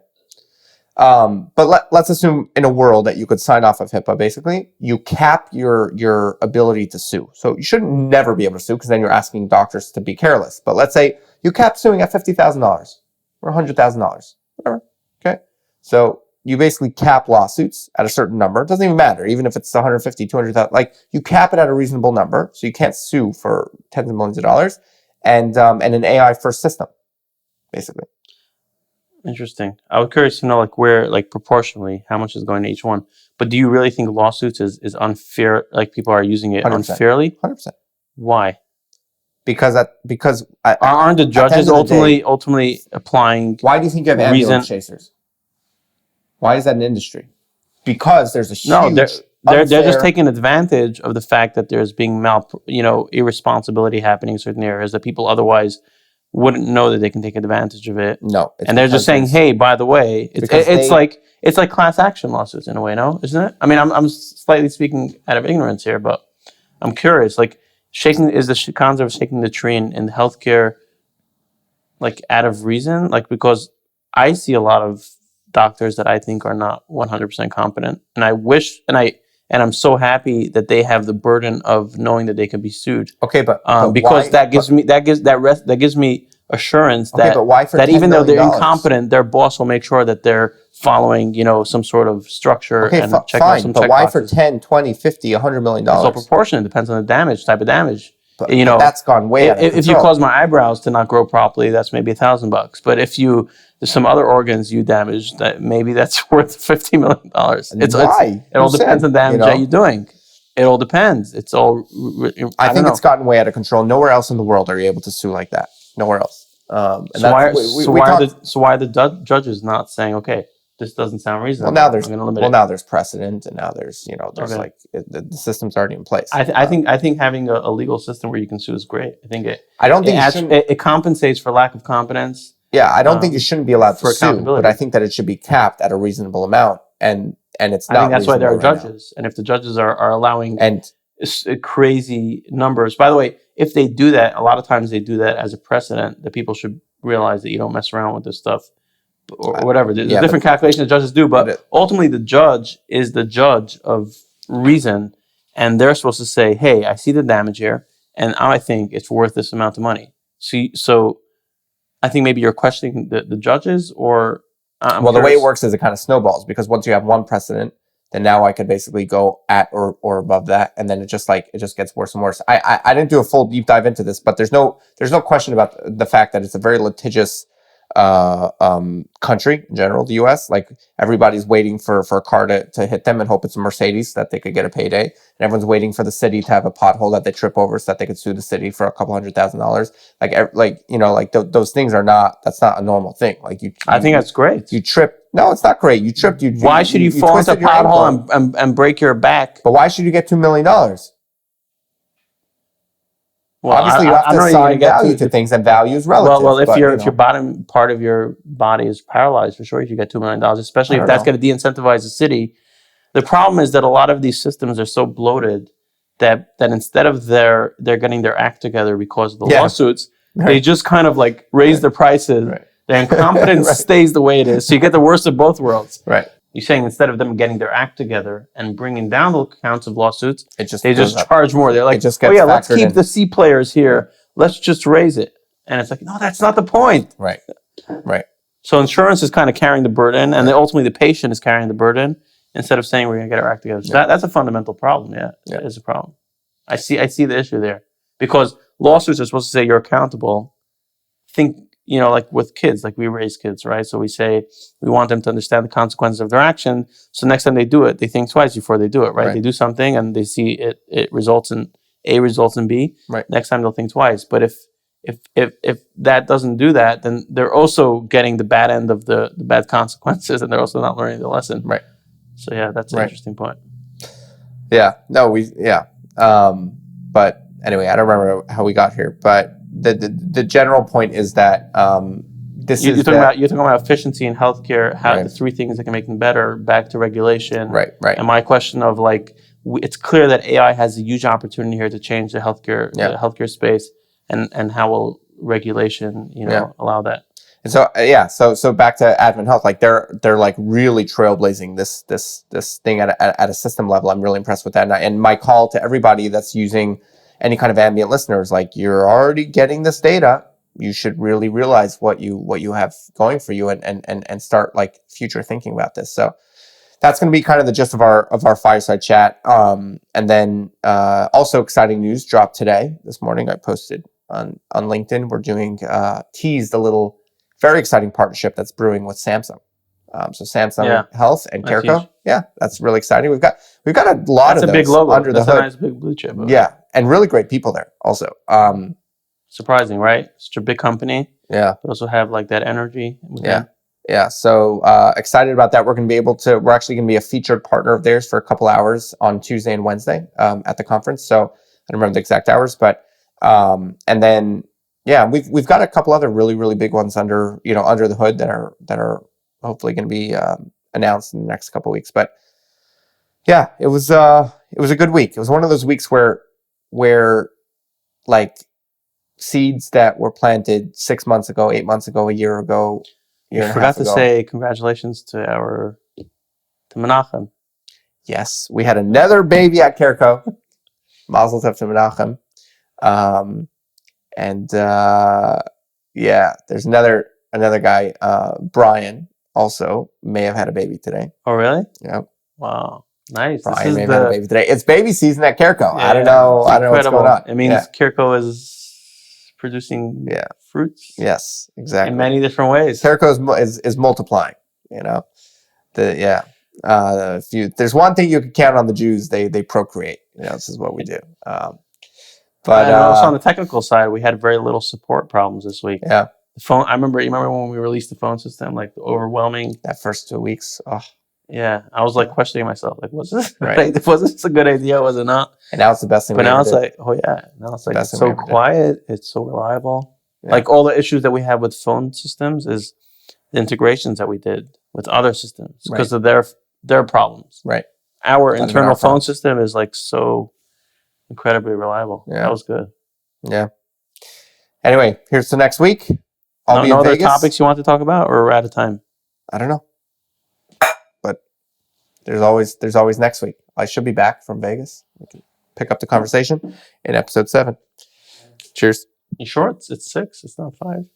But let's assume in a world that you could sign off of HIPAA, basically, you cap your ability to sue. So you shouldn't never be able to sue, because then you're asking doctors to be careless. But let's say you cap suing at $50,000 or $100,000, whatever. Okay. So you basically cap lawsuits at a certain number. It doesn't even matter, even if it's 150, 200,000. You cap it at a reasonable number, so you can't sue for tens of millions of dollars, and an AI first system, basically. Interesting. I was curious to know where proportionally how much is going to each one. But do you really think lawsuits is unfair? People are using it 100%. Unfairly? 100%. Why? Because aren't the judges ultimately applying? Why do you think you have ambulance chasers? Why is that an industry? Because there's a huge they're just taking advantage of the fact that there's being irresponsibility happening in certain areas that people otherwise wouldn't know that they can take advantage of it. No, and they're just saying, "Hey, by the way, it's like class action lawsuits in a way, no, isn't it? I'm slightly speaking out of ignorance here, but I'm curious. Shaking the concept of shaking the tree in healthcare, out of reason, because I see a lot of doctors that I think are not 100% competent, and I wish and I'm so happy that they have the burden of knowing that they can be sued. Okay, but because that gives me assurance that even though they're incompetent, their boss will make sure that they're following some sort of structure and checking out some check boxes. But why for 10, 20, 50, $100 million? It's all proportionate. It depends on the type of damage. But that's gone way out of control. If you cause my eyebrows to not grow properly, that's maybe $1,000. But if there's some other organs you damage, that maybe that's worth $50 million. It all depends on the damage that you're doing. It all depends. It's all. I think don't it's gotten way out of control. Nowhere else in the world are you able to sue like that. Nowhere else. And So why? talked- Are the judges not saying, okay, this doesn't sound reasonable? Well, now there's I'm gonna limit it. there's precedent, and now there's there's Okay. like the system's already in place. I think having a legal system where you can sue is great. I think I don't think it compensates for lack of competence. Yeah, I don't think you shouldn't be allowed to for sue, accountability. but I think that it should be capped at a reasonable amount, and it's not. I think that's why there are reasonable right now. judges, and if the judges are allowing And crazy numbers. By the way, if they do that, a lot of times they do that as a precedent that people should realize that you don't mess around with this stuff or whatever. There's different calculations that judges do, but ultimately the judge is the judge of reason, and they're supposed to say, hey, I see the damage here, and I think it's worth this amount of money. So I think maybe you're questioning the judges, or the way it works is it kind of snowballs, because once you have one precedent, then now I could basically go at or above that, and then it just gets worse and worse. I didn't do a full deep dive into this, but there's no question about the fact that it's a very litigious country in general, the US. Like, everybody's waiting for a car to hit them and hope it's a Mercedes so that they could get a payday. And everyone's waiting for the city to have a pothole that they trip over so that they could sue the city for a couple $100,000. Those things that's not a normal thing. Like, I think that's great. You trip. No, it's not great. You tripped. Why should you fall into a pothole and break your back? But why should you get $2 million? Well, obviously, you have to assign value to things, and value is relative. Well, if your bottom part of your body is paralyzed, for sure, if you get $2 million, especially if that's going to de-incentivize the city. The problem is that a lot of these systems are so bloated that instead of they're getting their act together because of the lawsuits, they just kind of like raise their prices. Right. Their incompetence stays the way it is, so you get the worst of both worlds. Right. You're saying instead of them getting their act together and bringing down the counts of lawsuits, they just up. charge more. They're like, let's keep the C players here. Let's just raise it. And it's like, no, that's not the point. Right. So insurance is kind of carrying the burden, and then ultimately the patient is carrying the burden instead of saying we're going to get our act together. So that's a fundamental problem. Yeah, it is a problem. I see the issue there, because lawsuits are supposed to say you're accountable. Think, like with kids, like we raise kids, right? So we say we want them to understand the consequences of their action. So next time they do it, they think twice before they do it, right? They do something and they see it results in A results in B. Right. Next time they'll think twice. But if that doesn't do that, then they're also getting the bad end of the bad consequences, and they're also not learning the lesson. Right. So that's an interesting point. Yeah. No, but anyway, I don't remember how we got here, but the general point is that you're talking about efficiency in healthcare, how the three things that can make them better, back to regulation. Right. And my question of it's clear that AI has a huge opportunity here to change the healthcare space, and how will regulation, allow that? And so back to admin health, like they're like really trailblazing this thing at a system level. I'm really impressed with that. And my call to everybody that's using any kind of ambient listeners, like, you're already getting this data. You should really realize what you have going for you, and start like future thinking about this. So that's going to be kind of the gist of our fireside chat. And then also exciting news dropped this morning. I posted on LinkedIn. We're doing teased a little very exciting partnership that's brewing with Samsung. So Samsung Health and CareCo. Yeah, that's really exciting. We've got a lot of those big logo under the hood. That's a nice big blue chip. Yeah, and really great people there also. Surprising, right? Such a big company. Yeah. But also have like that energy. Yeah. So excited about that. We're actually going to be a featured partner of theirs for a couple hours on Tuesday and Wednesday at the conference. So I don't remember the exact hours, but and then we've got a couple other really, really big ones under the hood that are hopefully going to be announced in the next couple of weeks. But yeah, it was a good week. It was one of those weeks where like seeds that were planted 6 months ago, 8 months ago, a year ago, I forgot to say congratulations to Menachem. Yes, we had another baby at CareCo. Mazel tov to Menachem. There's another guy, Brian, also may have had a baby today. Oh, really? Yep. Wow. Nice. Brian may have had a baby today. It's baby season at CareCo. I don't know what's going on. It means CareCo is producing fruits. Yes, exactly. In many different ways. CareCo is multiplying. If there's one thing you can count on the Jews, they procreate. this is what we do. But But also on the technical side, we had very little support problems this week. yeah, The phone. You remember when we released the phone system, like the overwhelming. that first 2 weeks. Oh, Yeah, I was like questioning myself, like, was this Right. was this a good idea? Was it not? and now it's the best thing. But we now ever it's did. like, oh yeah, now it's like Best it's thing we so ever did. quiet, it's so reliable. Yeah. Like all the issues that we have with phone systems is the integrations that we did with other systems because of their problems. Right. Our Not even internal our phone problems. system is like so incredibly reliable. Yeah. That was good. Yeah. Anyway, here's to next week. I'll be no in other Vegas. topics you want to talk about, or we're out of time? I don't know, but there's always next week. I should be back from Vegas. We can pick up the conversation in episode 7. Cheers. You sure it's 6? It's not 5.